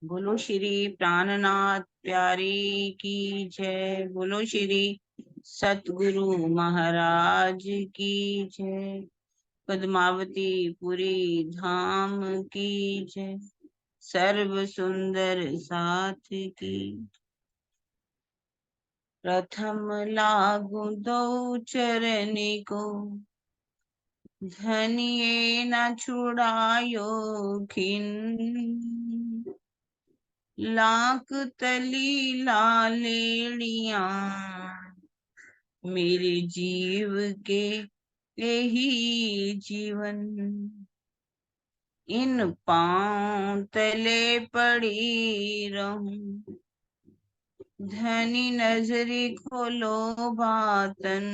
बोलो श्री प्राणनाथ प्यारी की जय। बोलो श्री सतगुरु महाराज की जय। पद्मावती पुरी धाम की जय। सर्व सुंदर साथ की। प्रथम लागू दो चरण को, धनिये न छुड़ायो खिन। लाख तली लालेड़िया, मेरे जीव के यही जीवन। इन पांव तले पड़ी रहूं, धनी नजरी खोलो बातन।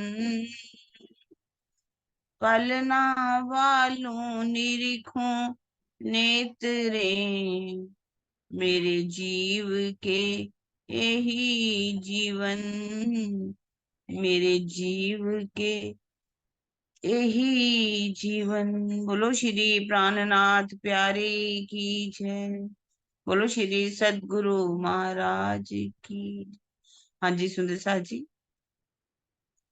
पलना वालों निरीखों नेत्रे, मेरे जीव के यही जीवन। मेरे जीव के यही जीवन। बोलो श्री प्राणनाथ प्यारे की जय। बोलो श्री सदगुरु महाराज की। हाँ जी सुंदर साथ जी,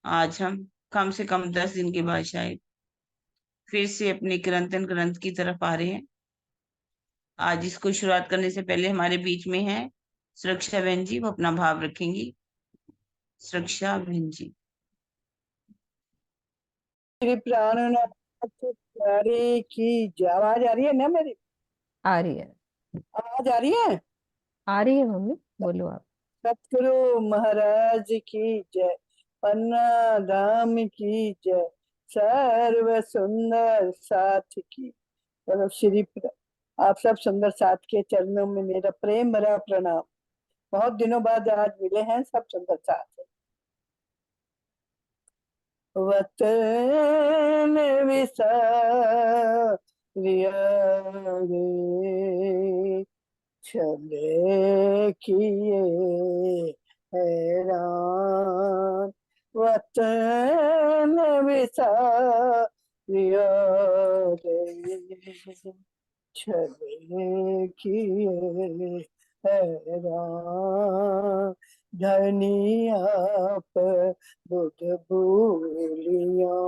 आज हम कम से कम 10 दिन के बाद शायद फिर से अपने कीर्तन ग्रंथ की तरफ आ रहे हैं। आज इसको शुरुआत करने से पहले हमारे बीच में है सुरक्षा बहन जी, वो अपना भाव रखेंगी। सुरक्षा बहन जी। श्री प्राणनाथ प्यारे की जय। आवाज आ रही है ना मेरी? आ रही है, आवाज आ रही है? आ रही है मम्मी, बोलो आप। सतगुरु महाराज की जय। पन्ना धाम की जय। सर्व सुंदर साथ की। चलो आप सब सुंदर साथ के चरणों में मेरा प्रेम भरा प्रणाम। बहुत दिनों बाद आज मिले हैं सब सुंदर साथ। वतन विसारिया रे, चले किए हैरान। वतन विसारिया रे, चले किए हैरान। धनी आप बुध भूलिया,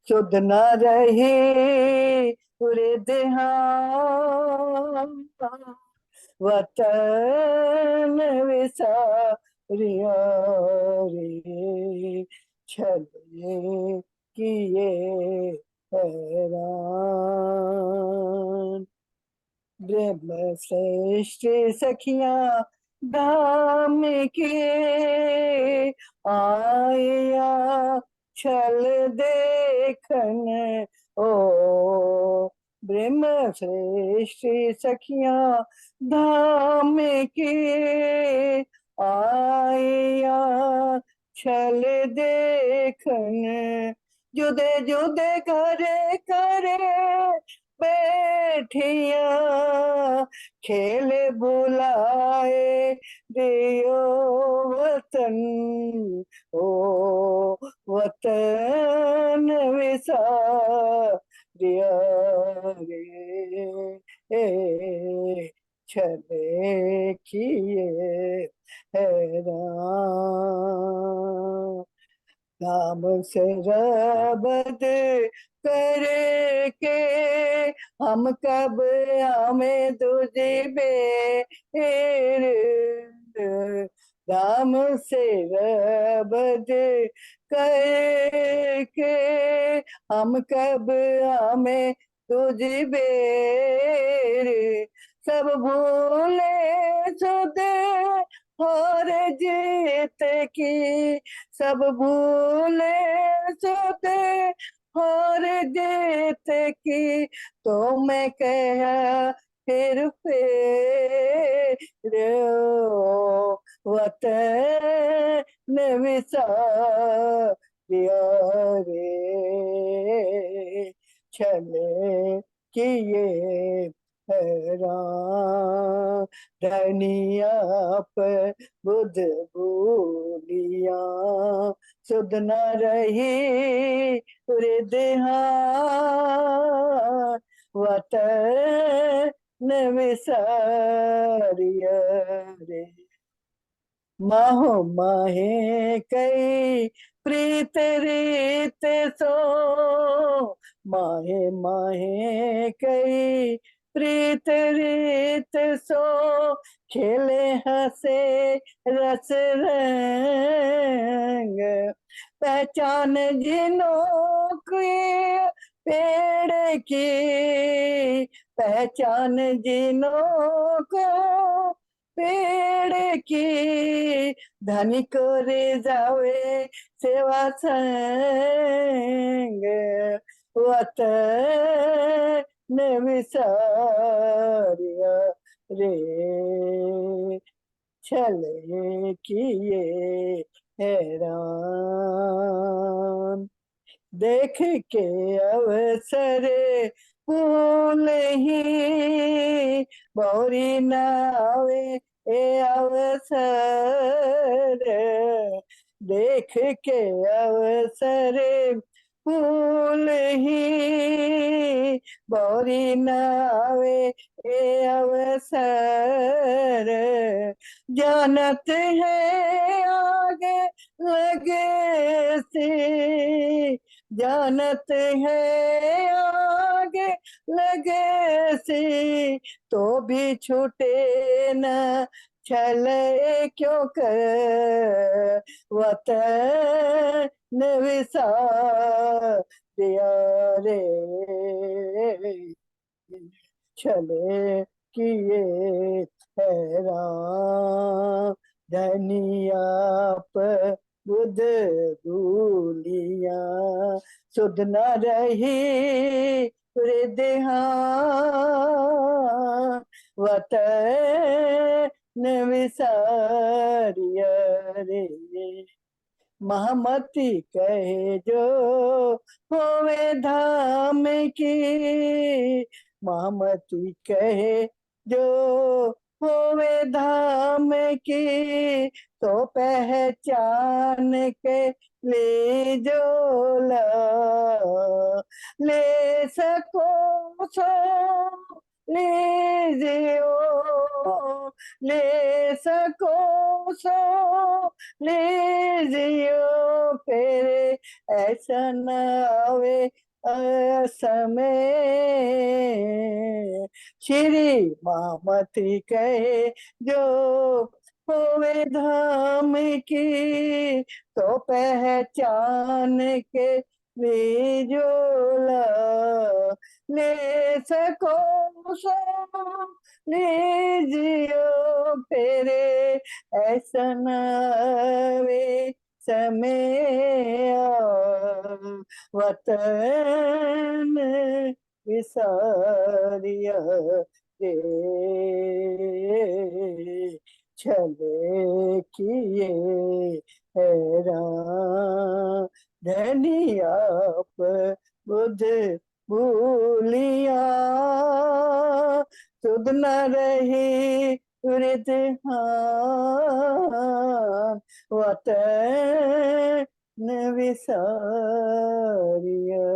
सुध न रही पूरे देहान। वतन विसारिया रे, छले किए हैरान। ब्रह्म श्रेष्ठ सखियां धाम के, आया छल देखन ओ। ब्रह्म श्रेष्ठ सखियां धाम के, आया छल देखन। जुदे जुदे करे करे बैठिया, खेले बुलाए दियो वतन ओ। वतन विसारिया रे, छले किए हैरान। काम से रबद करे के, हम कब हमें तुझे बेर। राम से रबद करके, हम कब हमें तुझे बेर। सब भूले सुदे और जीत की, सब भूले सुदे और जीत की। तो मैं कह फिर वतन विसारिया रे, छले किए हैरान। धनिया पर बुध भूलिया, सुध न रही पूरे देहान। वतन न विसारिया रे। माहो माहे कई प्रीत रीत सो, माहे माहे कई प्रीत रीत सो, खेले हंसे रस रंग, पहचान जिनों की पेड़ की, पहचान जिनों को पेड़ की, धनी करे जावे सेवा संग, वतन विसारिया रे। छले किए हैरान, देख के अवसर फूल ही, बौरी नावे ए अवसर, देख के अवसर फूल ही, बौरी नावे ए अवसर, जानत है आगे लगे से, जानत है आगे लगे से, तो भी छूटे न छले क्यों कर, वतन विसारिया रे। छले किए हैरान, धनिया पर बुध भूलिया, सुध न रही हृदय, वतन विसारिया रे। महमती कहे जो होवे धाम की, महमती कहे जो होवे धाम की, तो पहचान के ले जो ले सको सो लीजियो, ले सको सो लीजियो, फिर ऐसा न आवे समय, श्री मामती कहे जो होवे धाम की, तो पहचान के लीजोला, ले सको सो लीजियो, फेरे ऐसा न आवे समय, वतन विसारिया रे। छले किए हैरान, धनिया पर बुध भूलिया, सुध न रही हृदय, वतन विसारिया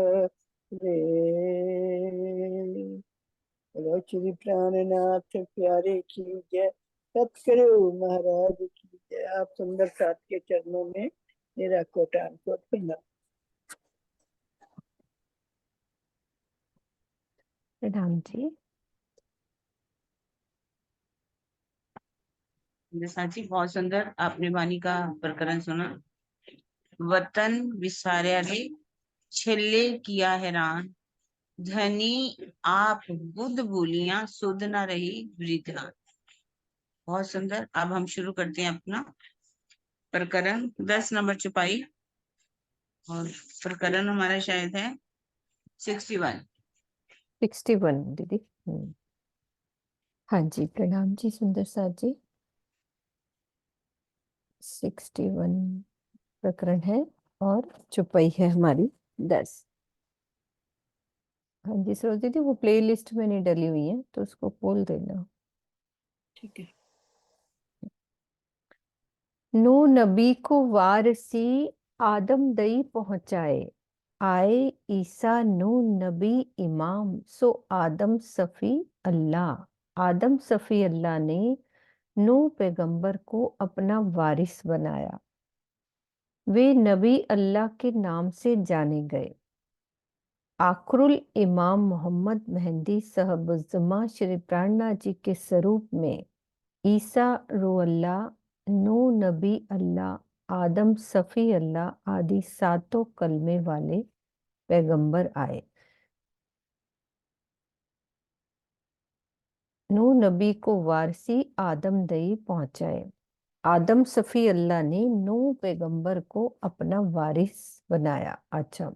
रे। बोलो श्री प्राणनाथ प्यारे की जय, सतगुरु महाराज की जय। आप सुंदर साथ के चरणों में मेरा कोटान कोट प्रणाम। प्रणाम जी। साची बहुत सुंदर आपने वाणी का प्रकरण सुना। वतन विसारिया रे, छेले किया हैरान, धनी आप बुध बोलियां, सुध न रही वृद्धा। बहुत सुंदर। अब हम शुरू करते हैं अपना प्रकरण 10 नंबर चुपाई, और प्रकरण हमारा शायद है 61। 61 दीदी। हाँ जी, प्रणाम जी सुंदर साथ जी। 61 प्रकरण है और चुपाई है हमारी 10। हाँ जी सरोज दीदी, वो प्लेलिस्ट में नहीं डली हुई है तो उसको बोल देना। ठीक है। नो नबी को वारसी आदम दई पहुंचाए, आए ईसा नो नबी इमाम, सो आदम सफी अल्लाह। आदम सफी अल्लाह ने नूह पैगंबर को अपना वारिस बनाया। वे नबी अल्लाह के नाम से जाने गए। आखरुल इमाम मोहम्मद मेहंदी साहबुज़्ज़मा श्री प्राणनाथ जी के स्वरूप में ईसा रूअल्लाह, नूह नबी अल्लाह, आदम सफी अल्लाह आदि सातों कलमे वाले पैगंबर आए। नूह नबी को वारसी आदम दई पहुंचाए। आदम सफी अल्लाह ने नूह पैगंबर को अपना वारिस बनाया। अच्छा,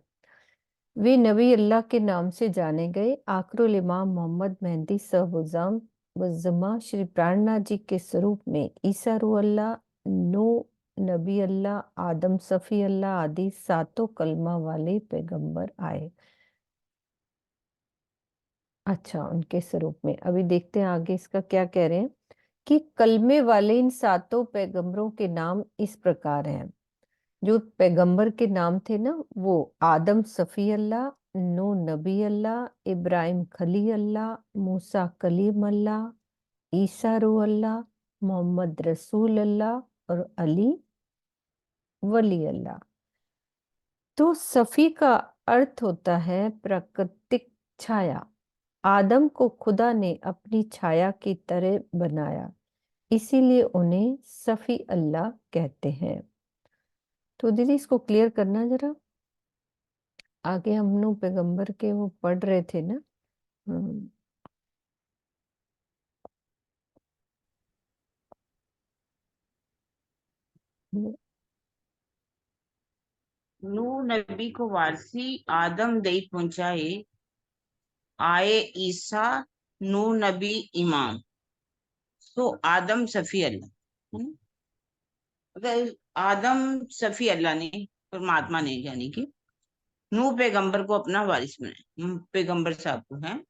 वे नबी अल्लाह के नाम से जाने गए। आखरुल इमाम मोहम्मद मेहंदी साहबुज़्ज़म मुज़्ज़मा श्री प्राणनाथ जी के स्वरूप में ईसा रूह अल्लाह, नूह नबी अल्लाह, आदम सफी अल्लाह आदि सातों कलमा वाले पैगंबर आए। अच्छा, उनके स्वरूप में। अभी देखते हैं आगे इसका क्या कह रहे हैं कि कलमे वाले इन सातों पैगंबरों के नाम इस प्रकार हैं। जो पैगंबर के नाम थे ना, वो आदम सफी अल्लाह, नूह नबी अल्लाह, इब्राहिम खली अल्लाह, मूसा कलीम अल्लाह, ईसा रूह अल्लाह, मोहम्मद रसूल अल्लाह और अली वली अल्लाह। तो सफी का अर्थ होता है प्राकृतिक छाया। आदम को खुदा ने अपनी छाया की तरह बनाया, इसीलिए उन्हें सफी अल्लाह कहते हैं। तो दीदी इसको क्लियर करना जरा। आगे हम लोग पैगंबर के वो पढ़ रहे थे ना। हम्म, नूह नबी को वारसी आदम दई पहुंचाए, आए ईसा नूह नबी इमाम। तो आदम सफी अल्लाह, अगर आदम सफी अल्लाह ने, परमात्मा ने, यानी कि नूह पैगंबर को अपना वारिस बनाया, पैगंबर साहब को है,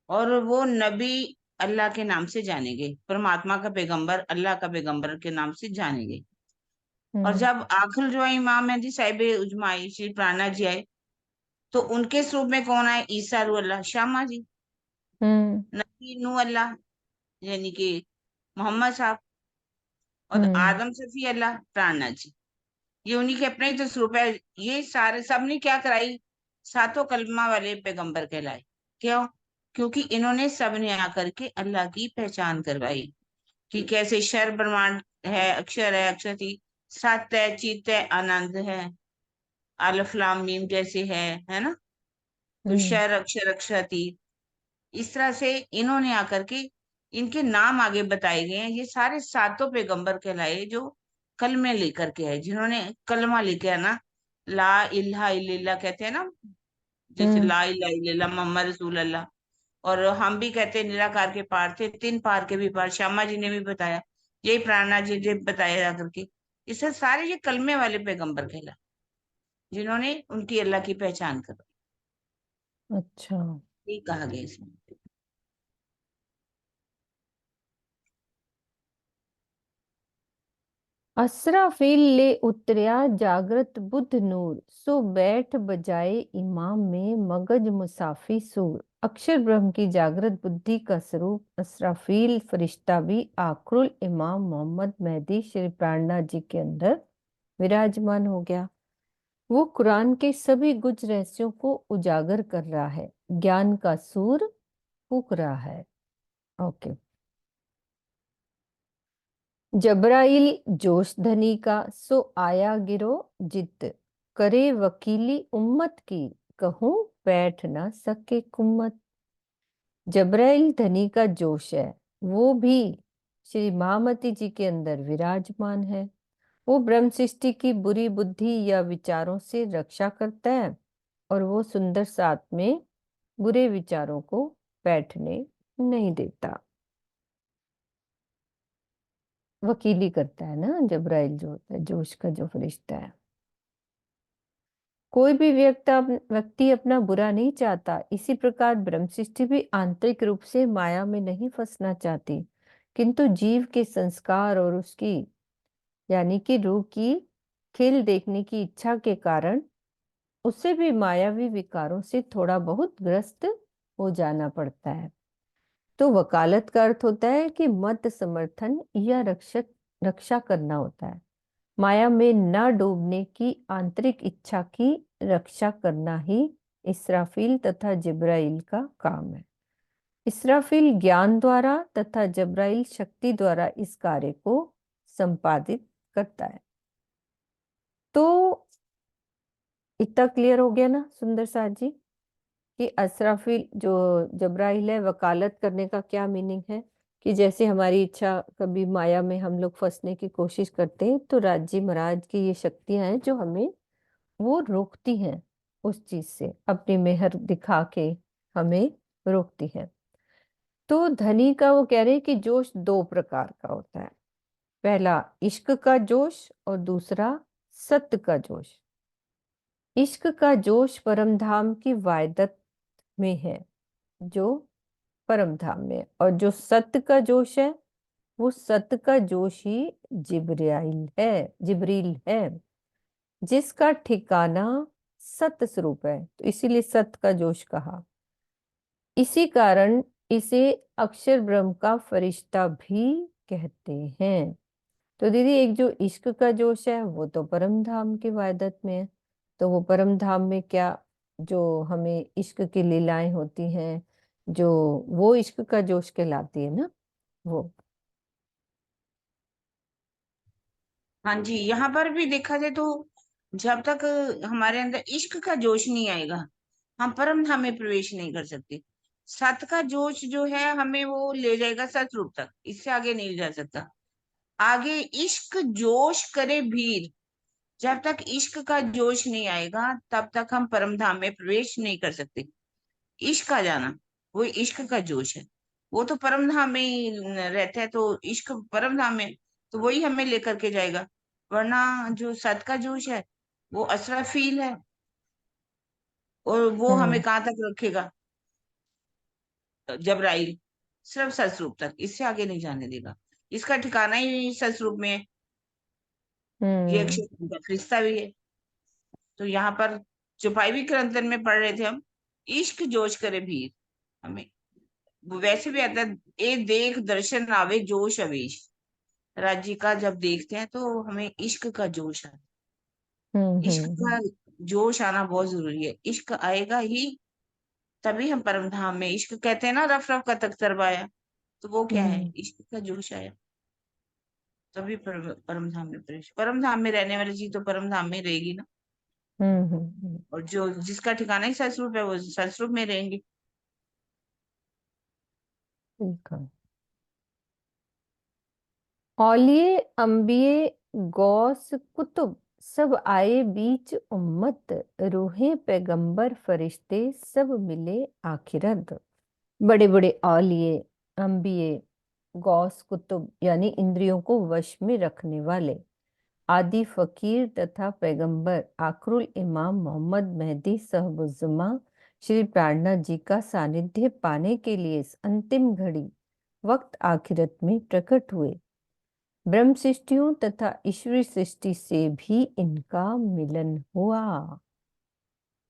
और वो नबी अल्लाह के नाम से जाने गए, परमात्मा का पैगंबर, अल्लाह का पैगंबर के नाम से जाने गए। और हम्म, जब आखिर जो है इमाम मेहदी साहिब उजमाई श्री प्राणा जी आए, तो उनके स्वरूप में कौन आए? ईसा रूह अल्लाह, श्यामा जी, हम्म, नबी नूह अल्लाह, यानी कि मोहम्मद साहब, और हम्म, आदम सफी अल्लाह प्राणनाथ जी। ये उन्हीं के अपने ही तो स्वरूप है। ये सारे सबने क्या कराई? सातों कलमा वाले पैगंबर कहलाए। क्यों? क्योंकि इन्होंने सबने आकर के अल्लाह की पहचान करवाई कि कैसे शर ब्रह्मांड है, अक्षर थी, सत्य है, चित है, आनंद है, अलिफ लाम मीम जैसे है ना। तो हम्म, शर अक्षर अक्षर थी। इस तरह से इन्होंने आकर के इनके नाम आगे बताए गए हैं। ये सारे सातों पैगंबर कहलाए जो कलमे लेकर के आए, जिन्होंने कलमा लेके आना, ला इलाहा इल्लल्लाह कहते हैं ना, जैसे हम्म। ला इलाहा इल्लल्लाह मोहम्मद रसूल अल्लाह। और हम भी कहते हैं निराकार के पार थे, तीन पार के भी पार, श्यामा जी ने भी बताया, यही प्राणनाथ जी ने बताया जाकर के। इससे सारे ये कलमे वाले पैगंबर कहला, जिन्होंने उनकी अल्लाह की पहचान कर, अच्छा, ये कहा गया इसमें। असराफिल ले उतरया जागृत बुध नूर, सो बैठ बजाए इमाम में मगज मुसाफी सूर। अक्षर ब्रह्म की जागृत बुद्धि का स्वरूप असराफील फरिश्ता भी आखरुल इमाम मोहम्मद मेहदी श्री प्राणनाथ जी के अंदर विराजमान हो गया। वो कुरान के सभी गुज रहस्यों को उजागर कर रहा है, ज्ञान का सूर फूक रहा है। ओके। जबराइल जोश धनी का, सो आया गिरो जित, करे वकीली उम्मत की, कहूं बैठ ना सके कुम्मत। जबराइल धनी का जोश है, वो भी श्री महामती जी के अंदर विराजमान है। वो ब्रह्म सृष्टि की बुरी बुद्धि या विचारों से रक्षा करता है, और वो सुंदर साथ में बुरे विचारों को बैठने नहीं देता। वकीली करता है ना जबराइल, जो होता है जोश का जो फरिश्ता है। कोई भी व्यक्ति अपना बुरा नहीं चाहता। इसी प्रकार ब्रह्म सृष्टि भी आंतरिक रूप से माया में नहीं फंसना चाहती, किंतु जीव के संस्कार और उसकी यानी कि रूह की खेल देखने की इच्छा के कारण उसे भी मायावी विकारों से थोड़ा बहुत ग्रस्त हो जाना पड़ता है। तो वकालत का अर्थ होता है कि मत समर्थन या रक्षा करना होता है। माया में न डूबने की आंतरिक इच्छा की रक्षा करना ही इसराफील तथा जिब्राइल का काम है। इसराफील ज्ञान द्वारा तथा जब्राइल शक्ति द्वारा इस कार्य को संपादित करता है। तो इतना क्लियर हो गया ना सुंदर साथ जी कि असराफील जो जब्राइल है, वकालत करने का क्या मीनिंग है कि जैसे हमारी इच्छा, कभी माया में हम लोग फंसने की कोशिश करते हैं तो राजी महाराज की ये शक्तियां हैं जो हमें वो रोकती हैं उस चीज से, अपनी मेहर दिखा के हमें रोकती है। तो धनी का वो कह रहे हैं कि जोश दो प्रकार का होता है, पहला इश्क का जोश और दूसरा सत्य का जोश। इश्क का जोश परम धाम की वायदत में है, जो परम धाम में, और जो सत्य का जोश है वो सत्य का जोश ही जिब्रील है जिसका ठिकाना सत्य स्वरूप है, तो इसीलिए सत्य का जोश कहा। इसी कारण इसे अक्षर ब्रह्म का फरिश्ता भी कहते हैं। तो दीदी एक जो इश्क का जोश है वो तो परम धाम की वायदत में है, तो वो परम धाम में क्या जो हमें इश्क की लीलाएं होती हैं, जो वो इश्क का जोश कहलाती है ना वो। हाँ जी, यहाँ पर भी देखा जाए तो जब तक हमारे अंदर इश्क का जोश नहीं आएगा, हम परम धाम में प्रवेश नहीं कर सकते। सत का जोश जो है हमें वो ले जाएगा सतरूप तक, इससे आगे नहीं जा सकता। आगे इश्क जोश करे भीर, जब तक इश्क का जोश नहीं आएगा तब तक हम परम धाम में प्रवेश नहीं कर सकते। इश्क आ जाना, वो इश्क का जोश है, वो तो परम धाम में ही रहता है, तो इश्क परम धाम में, तो वही हमें लेकर के जाएगा। वरना जो सत का जोश है वो असराफील है, और वो हमें हम्म कहाँ तक रखेगा, जबराइल, सिर्फ सतरूप तक, इससे आगे नहीं जाने देगा। इसका ठिकाना ही सतरूप में है, ये हम्म अक्षर का फरिश्ता भी है। तो यहाँ पर चौपाई क्रंथन में पढ़ रहे थे हम, इश्क जोश करे भीर, हमें वो वैसे भी आता है, ए देख दर्शन आवे जोश अवेश। राज्य का जब देखते हैं तो हमें इश्क का जोश आता है। हम्म इश्क हम्म का जोश आना बहुत जरूरी है, इश्क आएगा ही तभी हम परम धाम में, इश्क कहते हैं ना रफ रफ का तख्तर आया, तो वो क्या है, हम्म इश्क का जोश आया तभी परम धाम में प्रवेश। परम धाम में रहने वाली चीज तो परम धाम में रहेगी ना, हम्म हम्म, हम्म, और जो जिसका ठिकाना ही सतरूप है वो सतरूप में रहेंगे। ठीक है। औलिए अंबिये गौस कुतुब सब आए बीच उम्मत, रूहे पैगंबर फरिश्ते सब मिले आखिरत। बड़े बड़े औलिए, अंबिये, गौस कुतुब यानी इंद्रियों को वश में रखने वाले, आदि फकीर तथा पैगंबर आखरुल इमाम मोहम्मद मेहदी साहबुज़्ज़मा श्री प्राणनाथ जी का सानिध्य पाने के लिए इस अंतिम घड़ी वक्त आखिरत में प्रकट हुए। ब्रह्म सृष्टियों तथा ईश्वरी सृष्टि से भी इनका मिलन हुआ।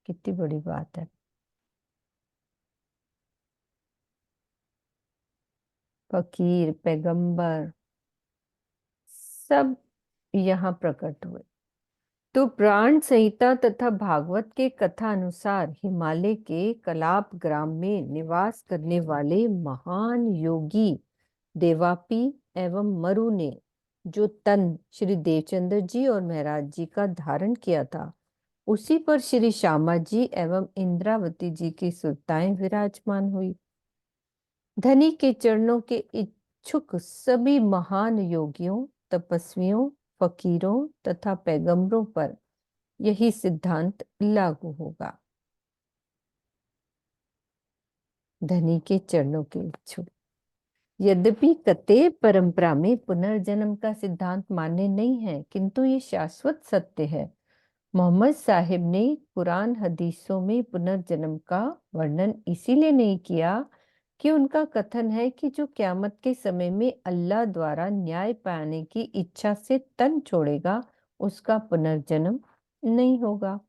कितनी बड़ी बात है। फकीर, पैगंबर सब यहाँ प्रकट हुए। तो प्राण संहिता तथा भागवत के कथा अनुसार हिमालय के कलाप ग्राम में निवास करने वाले महान योगी देवापी एवं मरु ने जो तन श्री देवचंद्र जी और महाराज जी का धारण किया था, उसी पर श्री श्यामा जी एवं इंद्रावती जी की सुरताएं विराजमान हुई। धनी के चरणों के इच्छुक सभी महान योगियों, तपस्वियों, फकीरों तथा पैगंबरों पर यही सिद्धांत लागू होगा। धनी के चरणों के इच्छुक, यद्यपि कते परंपरा में पुनर्जन्म का सिद्धांत मान्य नहीं है, किंतु ये शाश्वत सत्य है। मोहम्मद साहिब ने कुरान हदीसों में पुनर्जन्म का वर्णन इसीलिए नहीं किया कि उनका कथन है कि जो क्यामत के समय में अल्लाह द्वारा न्याय पाने की इच्छा से तन छोड़ेगा उसका पुनर्जन्म नहीं होगा।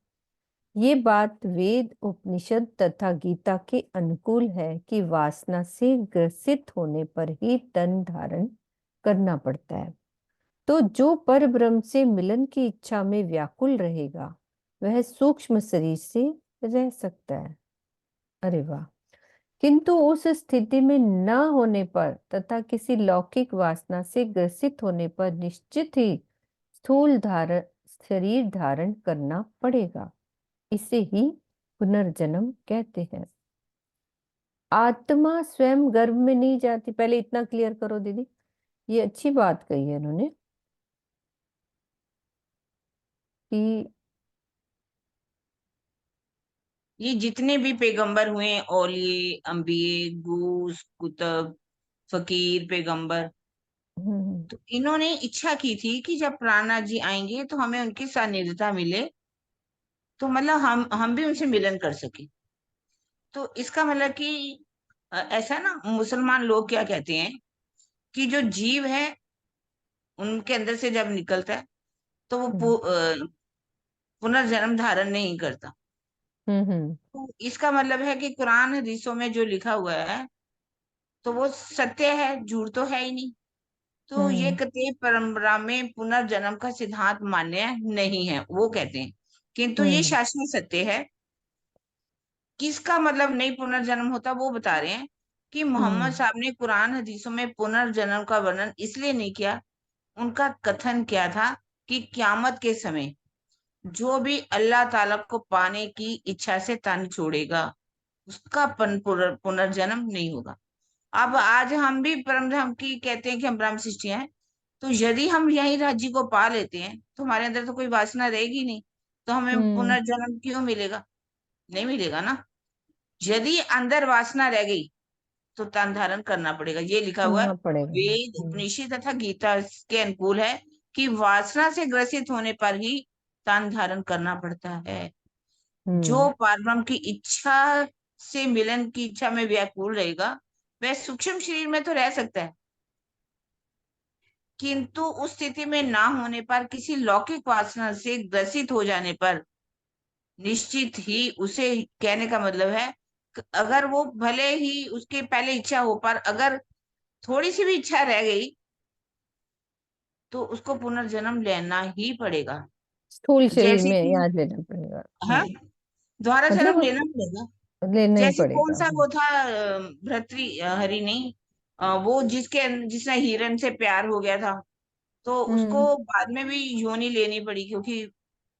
ये बात वेद, उपनिषद तथा गीता के अनुकूल है कि वासना से ग्रसित होने पर ही तन धारण करना पड़ता है। तो जो पर ब्रह्म से मिलन की इच्छा में व्याकुल रहेगा वह सूक्ष्म शरीर से रह सकता है। अरे वाह! किंतु उस स्थिति में न होने पर तथा किसी लौकिक वासना से ग्रसित होने पर निश्चित ही स्थूल धारण शरीर धारण करना पड़ेगा। इसे ही पुनर्जन्म कहते हैं। आत्मा स्वयं गर्भ में नहीं जाती। पहले इतना क्लियर करो दीदी, ये अच्छी बात कही है इन्होंने कि ये जितने भी पैगंबर हुए, औलिए, अंबिये, गूस, कुतुब, फकीर, पैगंबर, हम्म तो इन्होंने इच्छा की थी कि जब प्राणनाथ जी आएंगे तो हमें उनकी सानिध्यता मिले, तो मतलब हम भी उनसे मिलन कर सके। तो इसका मतलब कि ऐसा ना, मुसलमान लोग क्या कहते हैं कि जो जीव है उनके अंदर से जब निकलता है तो वो हम्म पुनर्जन्म धारण नहीं करता। हम्म तो इसका मतलब है कि कुरान हदीसों में जो लिखा हुआ है तो वो सत्य है, झूठ तो है ही नहीं। तो ये हम्म कते परंपरा में पुनर्जन्म का सिद्धांत मान्य नहीं है, वो कहते हैं। किंतु ये हम्म शास्त्रीय सत्य है। किसका मतलब नहीं पुनर्जन्म होता वो बता रहे हैं कि मोहम्मद हम्म साहब ने कुरान हदीसों में पुनर्जन्म का वर्णन इसलिए नहीं किया। उनका कथन क्या था कि क्यामत के समय जो भी अल्लाह ताला को पाने की इच्छा से तन छोड़ेगा उसका पुनर्जन्म नहीं होगा। अब आज हम भी परम धाम की कहते हैं कि हम ब्रह्म सृष्टियां हैं, तो यदि हम यही राज्य को पा लेते हैं तो हमारे अंदर तो कोई वासना रहेगी नहीं, तो हमें हम्म, पुनर्जन्म क्यों मिलेगा? नहीं मिलेगा ना। यदि अंदर वासना रह गई तो तन धारण करना पड़ेगा। ये लिखा हुआ है करना पड़ेगा। वेद, उपनिषद तथा गीता के अनुकूल है कि वासना से ग्रसित होने पर ही तन धारण करना पड़ता है। जो हम्म परब्रह्म की इच्छा से मिलन की इच्छा में व्याकुल रहेगा वह सूक्ष्म शरीर में तो रह सकता है, किंतु उस स्थिति में ना होने पर, किसी लौकिक वासना से ग्रसित हो जाने पर निश्चित ही उसे, कहने का मतलब है अगर वो भले ही उसके पहले इच्छा हो पर अगर थोड़ी सी भी इच्छा रह गई तो उसको पुनर्जन्म लेना ही पड़ेगा। स्थूल शरीर जैसे में कि, याद लेना पड़ेगा। हाँ, दोबारा जन्म मतलब लेना पड़ेगा। लेना ही जैसे कौन पड़ेगा। सा वो था, भर्तृ हरि नहीं, वो जिसने हिरण से प्यार हो गया था, तो उसको हम्म बाद में भी योनि लेनी पड़ी क्योंकि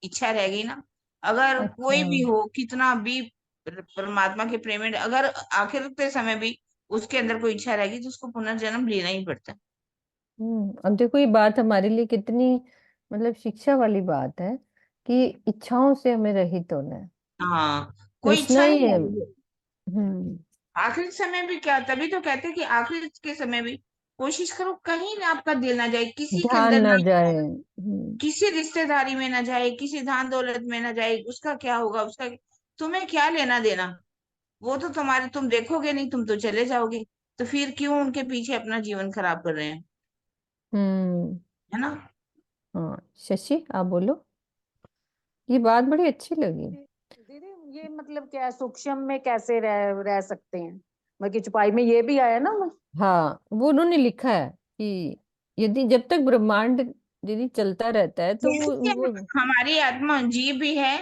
इच्छा रह गई ना। अगर अच्छा। कोई भी हो, कितना भी परमात्मा के प्रेम में, अगर आखिर के समय भी उसके अंदर कोई इच्छा रहेगी तो उसको पुनर्जन्म लेना ही पड़ता है। अब देखो ये बात हमारे लिए कितनी मतलब शिक्षा वाली बात है कि इच्छाओं से हमें रहित होना है। हाँ, कोई तृष्णा इच्छा ही नहीं है। है। आखिरी समय भी क्या, तभी तो कहते हैं कि आखिरी के समय भी कोशिश करो कहीं ना आपका दिल ना जाए, किसी के ध्यान अंदर ना ना जाए। जाए, किसी रिश्तेदारी में ना जाए, किसी धान दौलत में ना जाए। उसका क्या होगा, उसका तुम्हें क्या लेना देना? वो तो तुम्हारे, तुम देखोगे नहीं, तुम तो चले जाओगे। तो फिर क्यों उनके पीछे अपना जीवन खराब कर रहे हैं? हम्म है ना? हाँ शशि आप बोलो, ये बात बड़ी अच्छी लगी। दीदी ये मतलब क्या है, सूक्ष्म में कैसे रह सकते हैं? मतलब कि छुपाई में ये भी आया ना। हाँ वो उन्होंने लिखा है कि यदि जब तक ब्रह्मांड यदि चलता रहता है तो जैसे कि वो हमारी आत्मा जीव भी है।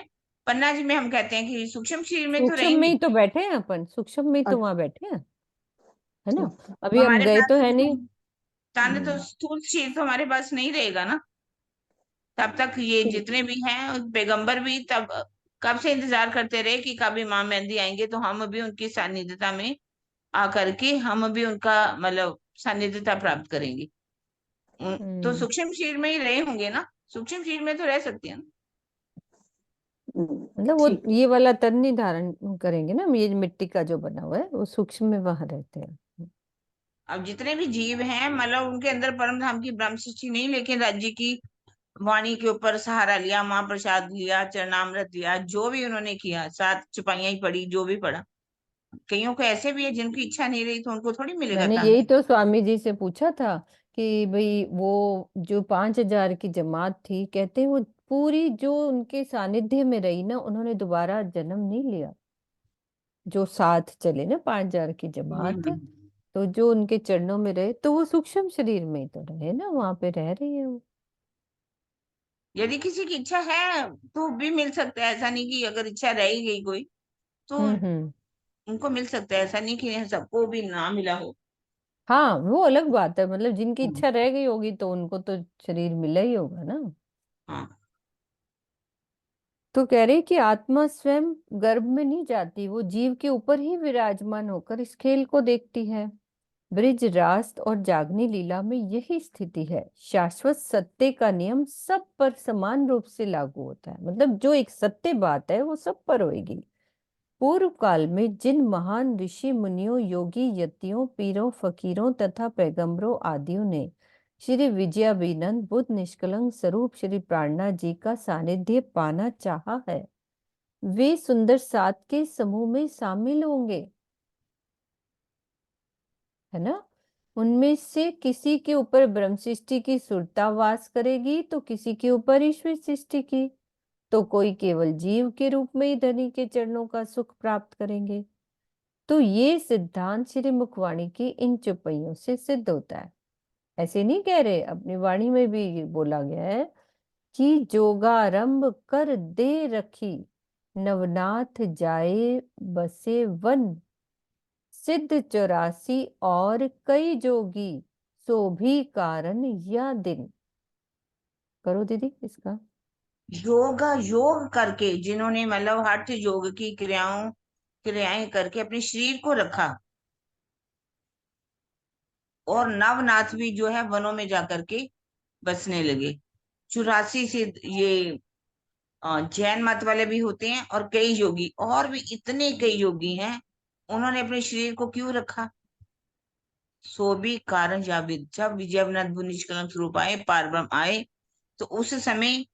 पन्ना जी में हम कहते हैं कि सूक्ष्म शरीर में तो सूक्ष्म में रहेंगे। ही तो बैठे हैं अपन, सूक्ष्म में ही तो वहां बैठे हैं, है ना। अच्छा। अभी हम हमारे गए तो पास है नहीं। ताने तो हम्म स्थूल शरीर तो हमारे पास नहीं रहेगा ना। तब तक ये ठीक। जितने भी हैं पैगंबर भी तब कब से इंतजार करते रहे कि कब इमाम मेहंदी आएंगे तो हम भी उनकी सानिध्यता में आकर के हम भी उनका मतलब सानिध्यता प्राप्त करेंगे। तो हम्म सूक्ष्म शरीर में ही रहे होंगे ना, सूक्ष्म शरीर में तो रह सकते हैं ना। मतलब वो ठीक। ये वाला तन नहीं धारण करेंगे ना, ये मिट्टी का जो बना हुआ है वो सूक्ष्म में वहां रहते हैं। अब जितने भी जीव हैं मतलब उनके अंदर परम धाम की ब्रह्म सृष्टि नहीं, लेकिन राज्य की वाणी के ऊपर सहारा लिया, महाप्रसाद लिया, चरणामृत लिया, जो भी उन्होंने किया, सात चुपाइयां ही पढ़ी, जो भी पढ़ा। कईयों को ऐसे भी है जिनकी इच्छा नहीं रही तो उनको थोड़ी मिलेगा मैंने तांदुल। यही तो स्वामी जी से पूछा था कि भाई वो जो 5,000 की जमात थी, कहते हैं वो पूरी जो उनके सानिध्य में रही ना, उन्होंने दोबारा जन्म नहीं लिया। जो साथ चले ना 5,000 की जमात, तो जो उनके चरणों में रहे, तो वो सूक्ष्म शरीर में ही तो रहे ना, वहां पे रह रही है वो। यदि किसी की इच्छा है तो भी मिल सकता है, ऐसा नहीं कि अगर इच्छा रह ही गई कोई तो हम्म। उनको मिल सकता है, ऐसा नहीं कि सबको भी ना मिला हो। हाँ, वो अलग बात है, मतलब जिनकी हाँ। इच्छा रह गई होगी तो उनको तो शरीर मिला ही होगा ना। हाँ। तो कह रहे कि आत्मा स्वयं गर्भ में नहीं जाती, वो जीव के ऊपर ही विराजमान होकर इस खेल को देखती है। ब्रिज रास और जागनी लीला में यही स्थिति है। शाश्वत सत्य का नियम सब पर समान रूप से लागू होता है, मतलब जो एक सत्य बात है वो सब पर होगी। पूर्व काल में जिन महान ऋषि मुनियों, योगी, यतियों, पीरों, फकीरों तथा पैगंबरों आदियों ने श्री विजयाभिनंद बुद्ध निष्कलंक स्वरूप श्री प्राणनाथ जी का सानिध्य पाना चाहा है, वे सुंदर सात के समूह में शामिल होंगे, है ना। उनमें से किसी के ऊपर ब्रह्म सृष्टि की सुरता वास करेगी, तो किसी के ऊपर ईश्वर सृष्टि की, तो कोई केवल जीव के रूप में ही धनी के चरणों का सुख प्राप्त करेंगे। तो ये सिद्धांत श्री मुखवाणी की इन चौपाइयों से सिद्ध होता है। ऐसे नहीं कह रहे, अपनी वाणी में भी बोला गया है कि जोगारंभ कर दे रखी, नवनाथ जाए बसे वन, सिद्ध 84 और कई जोगी, सो भी कारण या दिन। करो दीदी इसका। योग करके जिन्होंने मतलब हठ योग की क्रियाएं करके अपने शरीर को रखा, और नवनाथ भी जो है वनों में जाकर के बसने लगे। 84 से ये जैन मत वाले भी होते हैं, और कई योगी और भी इतने कई योगी हैं, उन्होंने अपने शरीर को क्यों रखा? सो भी कारण जाविद, जब विजयनाथ निष्कलंक स्वरूप आए, पारब्रह्म आए, तो उस समय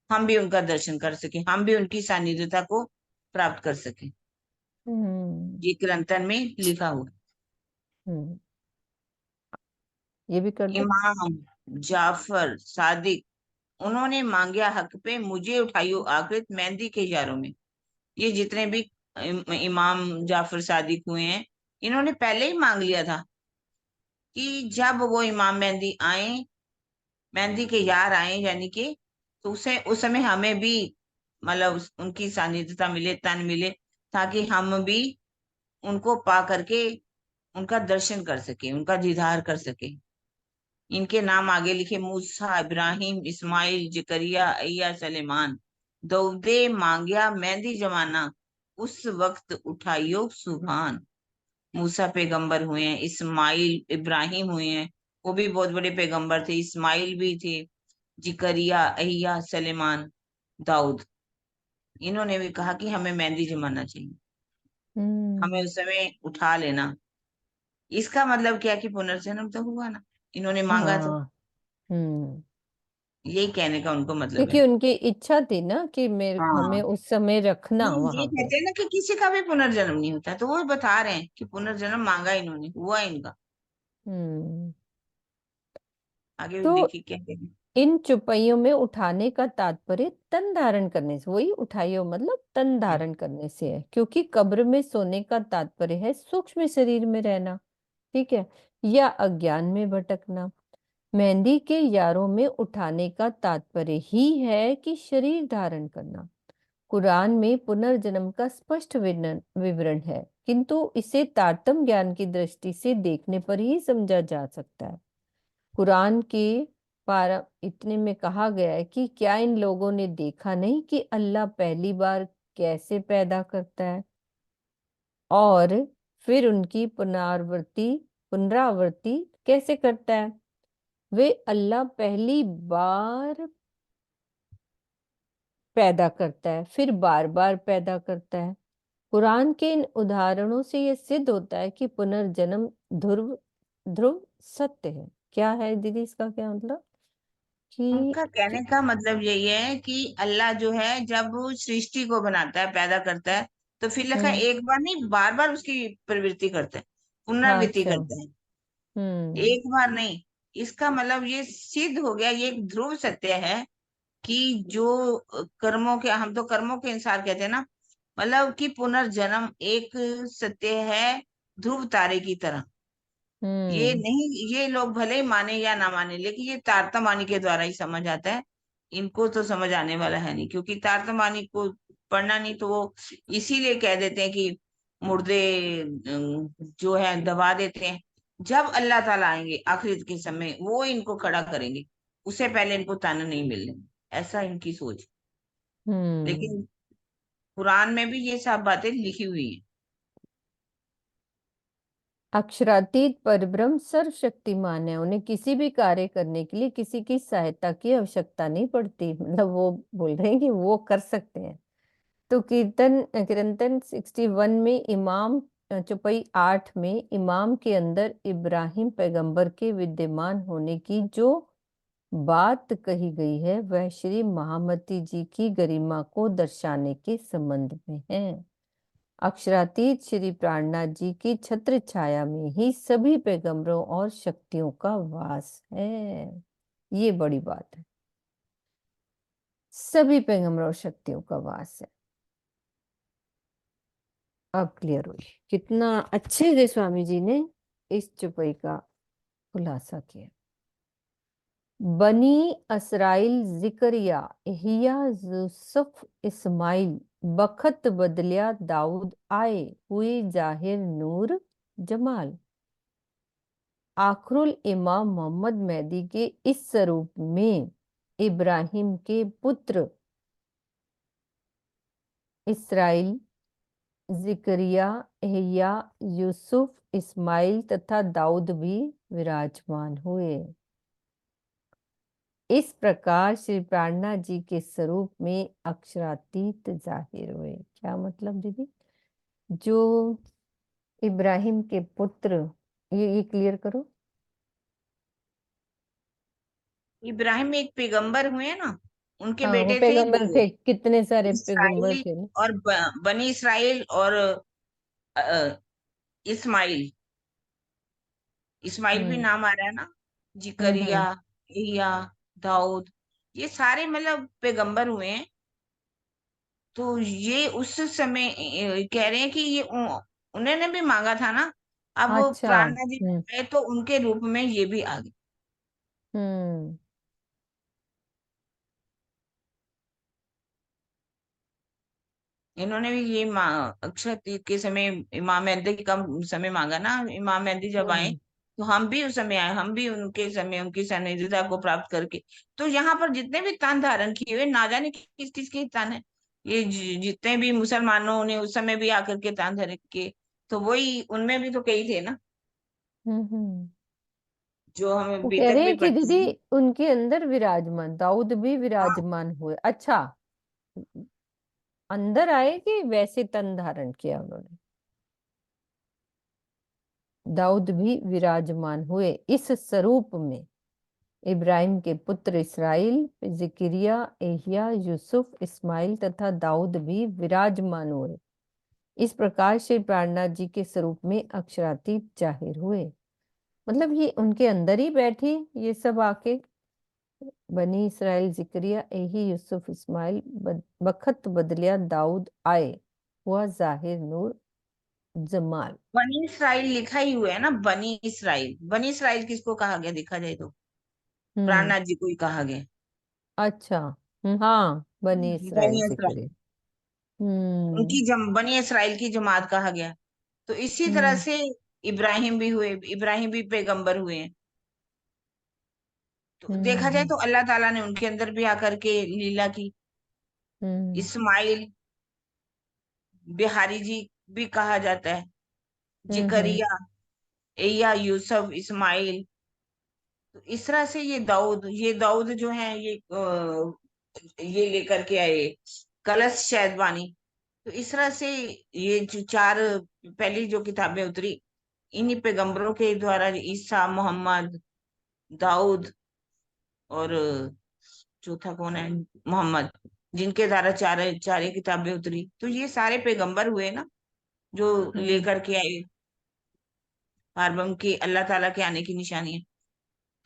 हम भी उनका दर्शन कर सके, हम भी उनकी सानिध्यता को प्राप्त कर सके। हम्म। ये ग्रंथन में लिखा हुआ। हम्म। ये भी कर दो। इमाम जाफर सादिक, उन्होंने मांगया हक पे, मुझे उठाइयो आकृत मेहंदी के यारों में। ये जितने भी इमाम जाफर सादिक हुए हैं, इन्होंने पहले ही मांग लिया था कि जब वो इमाम मेहंदी आए, मेहंदी के यार आए, यानी कि तो उसे उस समय हमें भी मतलब उनकी सानिध्यता मिले, तन मिले, ताकि हम भी उनको पा करके उनका दर्शन कर सके, उनका दीदार कर सके। इनके नाम आगे लिखे, मूसा, इब्राहिम, इस्माइल, जकरिया, अय्या, सलेमान। दौदे मांगया मेहंदी जमाना, उस वक्त उठाइयो सुभान। मूसा पैगंबर हुए हैं, इस्माइल, इब्राहिम हुए हैं, वो भी बहुत बड़े पैगंबर थे, इस्माइल भी थे, जिकरिया, अय्या, सलेमान, दाऊद। इन्होंने भी कहा कि हमें मेहंदी जमाना चाहिए, हमें हम्म। उस समय उठा लेना। इसका मतलब क्या कि पुनर्जन्म तो हुआ ना, इन्होंने मांगा तो। हाँ। हम्म। यही कहने का उनको मतलब क्योंकि है। उनकी इच्छा थी ना कि मेरे हमें हाँ, उस समय रखना ये वहां पे। कहते हैं ना कि किसी का भी पुनर्जन्म नहीं होता, तो वो बता रहे हैं कि पुनर्जन्म मांगा इन्होंने, हुआ इनका। हम्म। आगे तो देखिए क्या कहते हैं। इन चुपैयों में उठाने का तात्पर्य तन धारण करने से, वही उठाइयो मतलब तन धारण करने से है, क्योंकि कब्र में सोने का तात्पर्य है सूक्ष्म शरीर में रहना, ठीक है, या अज्ञान में भटकना। मेहंदी के यारों में उठाने का तात्पर्य ही है कि शरीर धारण करना। कुरान में पुनर्जन्म का स्पष्ट विवरण है, किंतु इसे तारतम्य ज्ञान की दृष्टि से देखने पर ही समझा जा सकता है। कुरान के पारा इतने में कहा गया है कि क्या इन लोगों ने देखा नहीं कि अल्लाह पहली बार कैसे पैदा करता है और फिर उनकी पुनरावृत्ति कैसे करता है। वे अल्लाह पहली बार पैदा करता है, फिर बार बार पैदा करता है। कुरान के इन उदाहरणों से यह सिद्ध होता है कि पुनर्जन्म ध्रुव ध्रुव सत्य है। क्या है दीदी इसका क्या मतलब उनका कहने कि का मतलब यही है कि अल्लाह जो है जब वो सृष्टि को बनाता है, पैदा करता है, तो फिर लिखा है हम्म। एक बार नहीं, बार बार उसकी प्रवृत्ति करता है, हाँ, पुनरावृत्ति अच्छा। करता है। हम्म। एक बार नहीं, इसका मतलब ये सिद्ध हो गया, ये एक ध्रुव सत्य है कि जो कर्मों के, हम तो कर्मों के अनुसार कहते हैं ना, मतलब कि पुनर्जन्म एक सत्य है ध्रुव तारे की तरह। ये हम्म। नहीं, ये लोग भले ही माने या ना माने, लेकिन ये तारतम्य के द्वारा ही समझ आता है। इनको तो समझ आने वाला है नहीं, क्योंकि तारतम्य को पढ़ना नहीं तो वो इसीलिए कह देते हैं कि मुर्दे जो है दबा देते हैं। जब अल्लाह ताला आएंगे आखिरत के समय, वो इनको खड़ा करेंगे, उससे पहले इनको ताना नहीं मिलने, ऐसा इनकी सोच। हम्म। लेकिन कुरान में भी ये सब बातें लिखी हुई हैं। अक्षरातीत परब्रह्म सर्वशक्तिमान है, उन्हें किसी भी कार्य करने के लिए किसी की सहायता की आवश्यकता नहीं पड़ती। मतलब वो बोल रहे हैं कि वो कर सकते हैं। तो कीर्तन 61 में इमाम, चौपाई 8 में इमाम के अंदर इब्राहिम पैगंबर के विद्यमान होने की जो बात कही गई है वह श्री महामती जी की गरिमा को दर्शाने के संबंध में है। अक्षरातीत श्री प्राणनाथ जी की छत्र छाया में ही सभी पैगंबरों और शक्तियों का वास है। ये बड़ी बात है, सभी पैगंबरों और शक्तियों का वास है। अब क्लियर हुई, कितना अच्छे से स्वामी जी ने इस चौपाई का खुलासा किया। बनी असराइल जिक्रिया एहिया यूसुफ इस्माइल बखत बदलिया दाऊद आए हुए जाहिर नूर जमाल। आखरुल इमाम मोहम्मद मेहदी के इस स्वरूप में इब्राहिम के पुत्र इसराइल, जिक्रिया, यहया, यूसुफ, इस्माइल तथा दाऊद भी विराजमान हुए। इस प्रकार श्री प्राणनाथ जी के स्वरूप में अक्षरातीत जाहिर हुए। क्या मतलब दीदी? जो इब्राहिम के पुत्र, ये क्लियर करो। इब्राहिम एक पैगंबर हुए ना, उनके हाँ, वो बेटे थे पैगंबर थे, कितने सारे पैगंबर इसराइल थे ना। और बनी इसराइल और अ, इस्माइल। इस्माइल भी हम्म। नाम आ रहा है ना, जिकरिया, हम्म। यहिया, दाऊद, ये सारे मतलब पैगंबर हुए हैं। तो ये उस समय कह रहे हैं कि ये उन्होंने भी मांगा था ना। अब वो अच्छा। प्राण नदी हम्म। में आए तो उनके रूप में ये भी आ गए। हम्म। इन्होंने भी ये अक्षय तृतीया के समय इमाम मेहदी का समय मांगा ना। इमाम मेहदी जब आए हम्म। तो हम भी उस समय आए, हम भी उनके समय उनकी सानिध्यता को प्राप्त करके। तो यहाँ पर जितने भी तान धारण किए हुए, ना जाने किस किस के तान है, ये जितने भी मुसलमानों ने उस समय भी आकर के तान धारण किए, तो वही उनमें भी तो कई थे ना, हम्म। जो हम वो अभी कह तक रहे भी हैं कि पढ़ते दीदी हैं। उनके अंदर विराजमान दाऊद भी हाँ, विराजमान हुए। अच्छा, अंदर आए कि वैसे तन धारण किया उन्होंने? दाऊद भी विराजमान हुए इस स्वरूप में। इब्राहिम के पुत्र इसराइल, जिक्रिया, एहिया, यूसुफ, इस्माइल तथा दाऊद भी विराजमान हुए। इस प्रकार श्री प्राणनाथ जी के स्वरूप में अक्षरातीत जाहिर हुए। मतलब ये उनके अंदर ही बैठी ये सब आके। बनी इसराइल, जिक्रिया, एही, यूसुफ, इस्माइल बखत बदलिया दाऊद आए हुआ जाहिर नूर जमाल। बनी इसराइल लिखा ही हुआ है ना, बनी इसराइल। बनी इसराइल किसको कहा गया देखा जाए तो हम्म। प्राणनाथ जी को ही कहा गया। अच्छा। हाँ, बनी इसराइल बनी जिक्र। इसराइल, हम्म। बनी इसराइल की जमात कहा गया। तो इसी तरह हम्म। से इब्राहिम भी हुए, इब्राहिम भी पैगंबर हुए हैं। तो देखा जाए हम्म। तो अल्लाह ताला ने उनके अंदर भी आकर के लीला की। हम्म। इस्माइल, बिहारी जी भी कहा जाता है, हम्म। जिकरिया, एया, यूसुफ, इस्माइल। तो इस तरह से ये दाऊद जो है ये लेकर के आए कलश शैदवानी। तो इस तरह से ये जो चार पहली जो किताबें उतरी, इन्हीं पैगंबरों के द्वारा, ईसा, मोहम्मद, दाऊद और चौथा कौन है, मोहम्मद, जिनके द्वारा चार चार किताबें उतरी। तो ये सारे पैगंबर हुए ना, जो हम्म। लेकर के आए पारबम की, अल्लाह ताला के आने की निशानी है।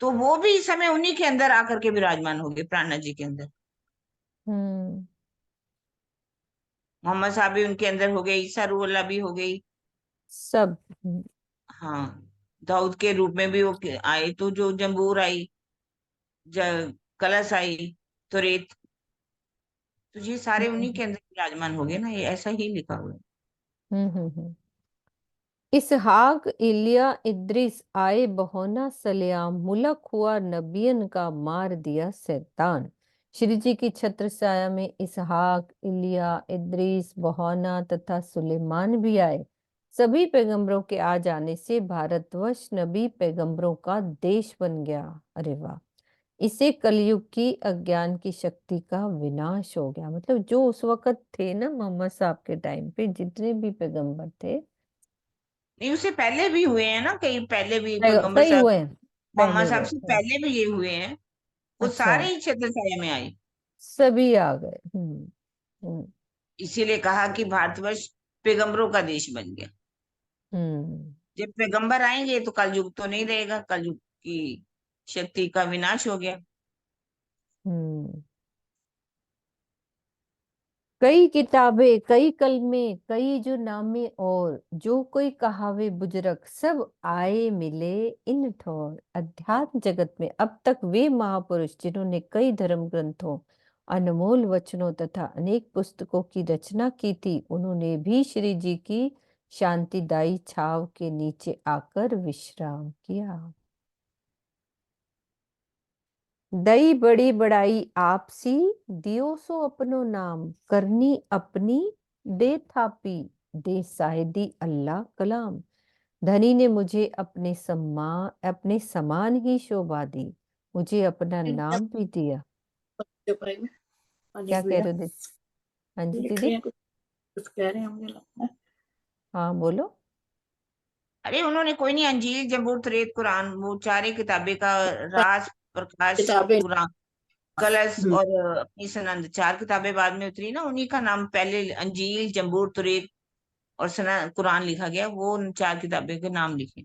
तो वो भी इस समय उन्हीं के अंदर आकर के विराजमान हो गए, प्राणनाथ जी के अंदर। हम्म मोहम्मद साहब भी उनके अंदर हो गए, ईसा रूह अल्लाह भी हो गई। सब। हाँ, दाऊद के रूप में भी वो आए, तो जो जंबूर आई, कलश आई, तो रेत, तो ये सारे उन्हीं हम्म के अंदर विराजमान हो गए ना, ये ऐसा ही लिखा हुआ है। हम्म। इसहाक इलिया इद्रिस आए बहोना सलेआम, मुलक हुआ नबियन का मार दिया शैतान। श्री जी की छत्र छाया में इसहाक, इलिया, इद्रिस, बहोना तथा सुलेमान भी आए। सभी पैगंबरों के आ जाने से भारतवर्ष नबी पैगंबरों का देश बन गया। अरे वाह! इससे कलयुग की अज्ञान की शक्ति का विनाश हो गया। मतलब जो उस वक्त थे ना, मोहम्मद साहब के टाइम पे जितने भी पैगंबर थे, नहीं, उससे पहले भी हुए हैं ना, कई पहले भी पैगंबर सही साहब, हुए हैं, मोहम्मद पहले साहब हुए। से पहले भी ये हुए हैं। वो अच्छा, सारे ही क्षेत्र छाया में आए। सभी आ गए। हम्म इसीलिए कहा कि भारतवर्ष पैगंबरों का देश बन गया। हम्म जब पैगंबर आएंगे तो कलयुग तो नहीं रहेगा, कलयुग की शक्ति का विनाश हो गया। हम्म। कई किताबें, कई कलमे, कई जो नामे, और जो कोई कहावे बुजरक, सब आए मिले इन ठौर। अध्यात्म जगत में अब तक वे महापुरुष जिन्होंने कई धर्म ग्रंथों, अनमोल वचनों तथा अनेक पुस्तकों की रचना की थी, उन्होंने भी श्री जी की शांतिदायी छाव के नीचे आकर विश्राम किया। दई बड़ी बड़ाई आपसी, दियो सो अपनो नाम, करनी अपनी दे थापी, दे साहिदी अल्लाह कलाम। धनी ने मुझे अपने समान ही शोभा दी, मुझे अपना नाम भी दिया। क्या कह रहे हो दीदी? हाँ जी लिख रहे दीदी। हैं, कुछ कह रहे हैं, मुझे लगता है। हाँ बोलो। अरे उन्होंने कोई नहीं, अंजील, जबूर, तौरात, कुरान, वो चारे किताबें का राज, प्रकाश, किताबें। कुरान, कलश हम्म, और अपनी सनंद, चार किताबें बाद में उतरी ना, उन्हीं का नाम पहले अंजील, जबूर, तौरात और सना कुरान लिखा गया, वो उन चार किताबें के नाम लिखे।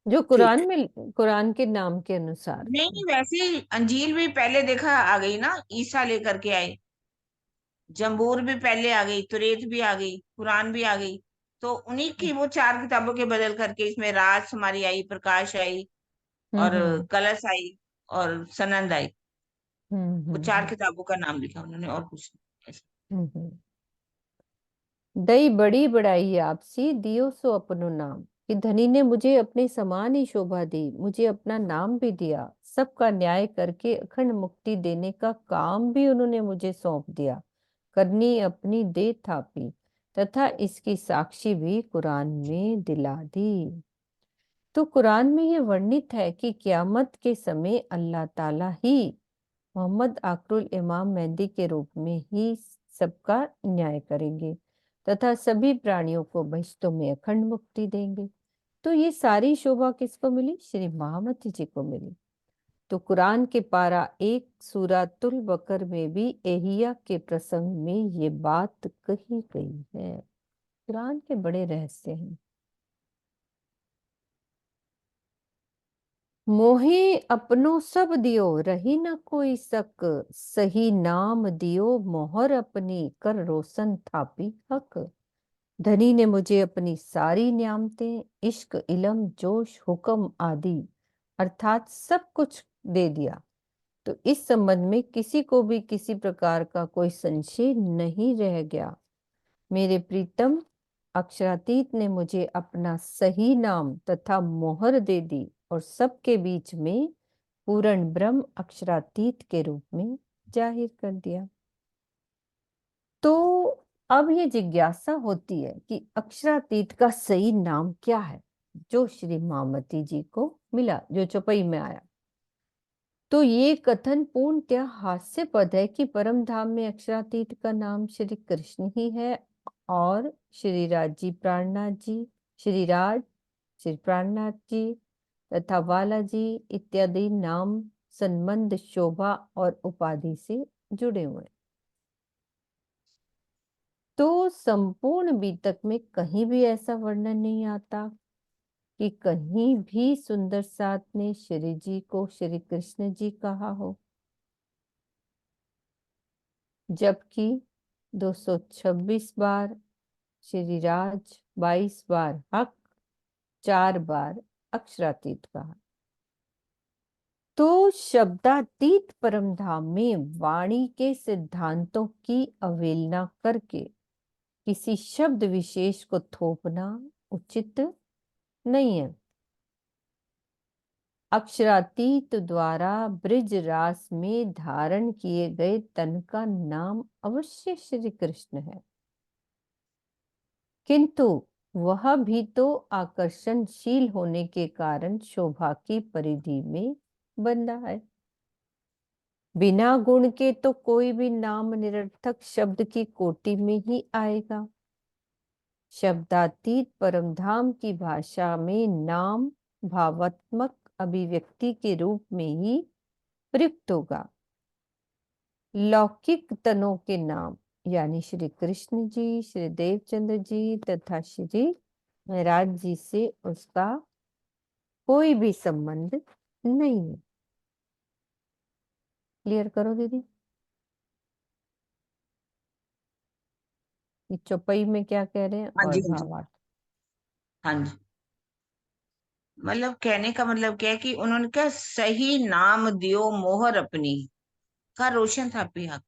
जो ठीक कुरान में, कुरान के नाम के अनुसार। नहीं, वैसे ही अंजील भी पहले देखा आ गई ना, ईसा लेकर के आए। जंबूर भी पहले आ गई, तौरात भी आ गई, कुरान भी आ गई। तो उन्हीं की वो चार किताबों के बदल करके इसमें राज हमारी आई, प्रकाश आई, और हम्म कलश आई, और सनंद आई। वो चार हम्म किताबों का नाम लिखा उन्होंने, और कुछ नहीं ऐसा। हम्म। दई बड़ी बड़ाई आपसी, दियो सो अपनो नाम, कि धनी ने मुझे अपने समान ही शोभा दी, मुझे अपना नाम भी दिया। सबका न्याय करके अखंड मुक्ति देने का काम भी उन्होंने मुझे सौंप दिया। करनी अपनी दे थापी, तथा इसकी साक्षी भी कुरान में दिला दी। तो कुरान में ये वर्णित है कि क़यामत के समय अल्लाह ताला ही मोहम्मद आखरुल इमाम मेहदी के रूप में ही सबका न्याय करेंगे तथा सभी प्राणियों को बहिश्तों में अखंड मुक्ति देंगे। तो ये सारी शोभा किसको मिली? श्री महामती जी को मिली। तो कुरान के पारा 1 सूरतुल बकर में भी एहिया के प्रसंग में ये बात कही गई है। कुरान के बड़े रहस्य हैं। मोहे अपनो सब दियो, रही न कोई शक, सही नाम दियो मोहर अपनी, कर रोशन थापी हक। धनी ने मुझे अपनी सारी नियामतें, इश्क, इलम, जोश, हुक्म आदि अर्थात सब कुछ दे दिया। तो इस संबंध में किसी को भी किसी प्रकार का कोई संशय नहीं रह गया। मेरे प्रीतम अक्षरातीत ने मुझे अपना सही नाम तथा मोहर दे दी और सबके बीच में पूर्ण ब्रह्म अक्षरातीत के रूप में जाहिर कर दिया। तो अब ये जिज्ञासा होती है कि अक्षरातीत का सही नाम क्या है, जो श्री मामती जी को मिला, जो चौपाई में आया। तो ये कथन पूर्णतः हास्यपद है कि परम धाम में अक्षरातीत का नाम श्री कृष्ण ही है, और श्री राजी प्राणनाथ जी, श्री राज, श्री प्राणनाथ जी तथा बालाजी इत्यादि नाम संबंध, शोभा और उपाधि से जुड़े हुए हैं। तो संपूर्ण बीतक में कहीं भी ऐसा वर्णन नहीं आता कि कहीं भी सुंदर साथ ने श्री जी को श्री कृष्ण जी कहा हो, जबकि 226 बार श्री राज, 22 बार हक, 4 बार अक्षरातीत कहा। तो शब्दातीत परमधाम में वाणी के सिद्धांतों की अवहेलना करके किसी शब्द विशेष को थोपना उचित नहीं है। अक्षरातीत द्वारा ब्रिज रास में धारण किए गए तन का नाम अवश्य श्री कृष्ण है, किंतु वह भी तो आकर्षणशील होने के कारण शोभा की परिधि में बंधा है। बिना गुण के तो कोई भी नाम निरर्थक शब्द की कोटि में ही आएगा। शब्दातीत परमधाम की भाषा में नाम भावात्मक अभिव्यक्ति के रूप में ही प्रयुक्त होगा। लौकिक तनों के नाम यानी श्री कृष्ण जी, श्री देवचंद्र जी तथा श्री महाराज जी से उसका कोई भी संबंध नहीं है। क्लियर करो दीदी। ये चौपाई में क्या कह रहे हैं हाँ और जी, हाँ जी, भावार्थ। हाँ जी। मतलब कहने का मतलब क्या है कि उन्होंने क्या सही नाम दियो मोहर अपनी का रोशन था पिया।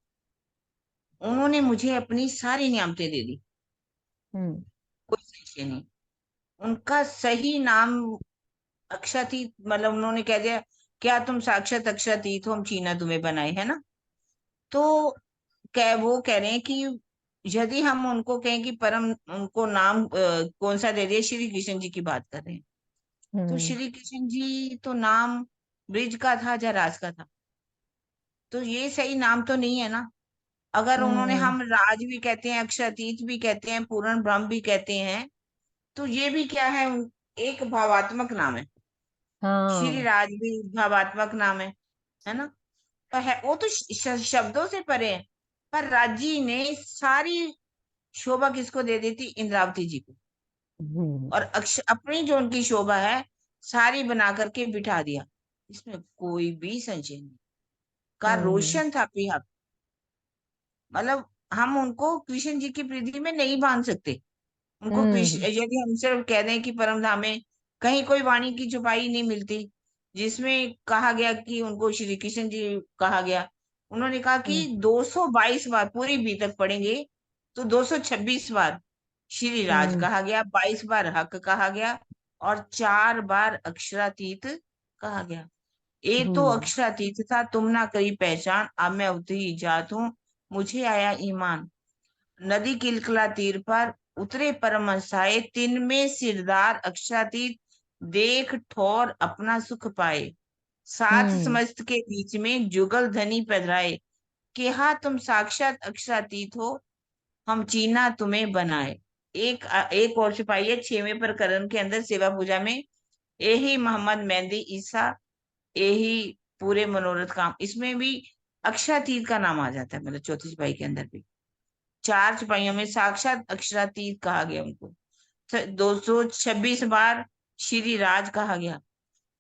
उन्होंने मुझे अपनी सारी नियामतें दे दी, हम्म कोई संशय नहीं। उनका सही नाम अक्षातीत, मतलब उन्होंने कह दिया क्या तुम साक्षात अक्षातीत हो, हम चीना तुम्हें बनाए, है ना। तो कह वो कह रहे हैं कि यदि हम उनको कहें कि परम उनको नाम कौन सा दे दिया, श्री कृष्ण जी की बात कर रहे हैं, तो हम्म श्री कृष्ण जी तो नाम ब्रिज का था या राज का था, तो ये सही नाम तो नहीं है ना। अगर उन्होंने, हम्म हम राज भी कहते हैं, अक्षातीत भी कहते हैं, पूर्ण ब्रह्म भी कहते हैं, तो ये भी क्या है, एक भावात्मक नाम है। श्री हाँ राज भी भावात्मक नाम है ना। पर है वो तो शब्दों से परे है। पर राजी ने सारी शोभा किसको दे दी थी, इंद्रावती जी को। हम्म और अपनी जो उनकी शोभा है सारी बना करके बिठा दिया, इसमें कोई भी संशय नहीं। का हम्म रोशन था पिया। मतलब हम उनको कृष्ण जी की प्रीति में नहीं बांध सकते। उनको कृष्ण, हम्म यदि हम सिर्फ कह दें कि परम धाम में कहीं कोई वाणी की छुपाई नहीं मिलती जिसमें कहा गया कि उनको श्री कृष्ण जी कहा गया। उन्होंने कहा कि हम्म 222 बार पूरी बी तक पढ़ेंगे तो 226 बार श्री राज हम्म कहा गया, 22 बार हक कहा गया, और 4 बार अक्षरातीत कहा गया। एक तो हम्म अक्षरातीत था, तुम ना करी पहचान, अब मैं उतरी जात हूँ, मुझे आया ईमान। नदी किलकला तीर पर उतरे परम हंसाए, तिन में सिरदार अक्षरातीत, देख ठोर अपना सुख पाए। सात हम्म समस्त के बीच में जुगल धनी पधराए, कि हाँ तुम साक्षात अक्षरातीत हो, हम चीना तुम्हें बनाए। एक और सिपाही है 6वें प्रकरण के अंदर सेवा पूजा में, यही मोहम्मद मेहंदी ईसा, यही पूरे मनोरथ काम, इसमें भी अक्षरातीत का नाम आ जाता है, मतलब चौथी सिपाही के अंदर भी। 4 सिपाहियों में साक्षात अक्षरातीत कहा गया उनको। 226 बार श्री राज कहा गया,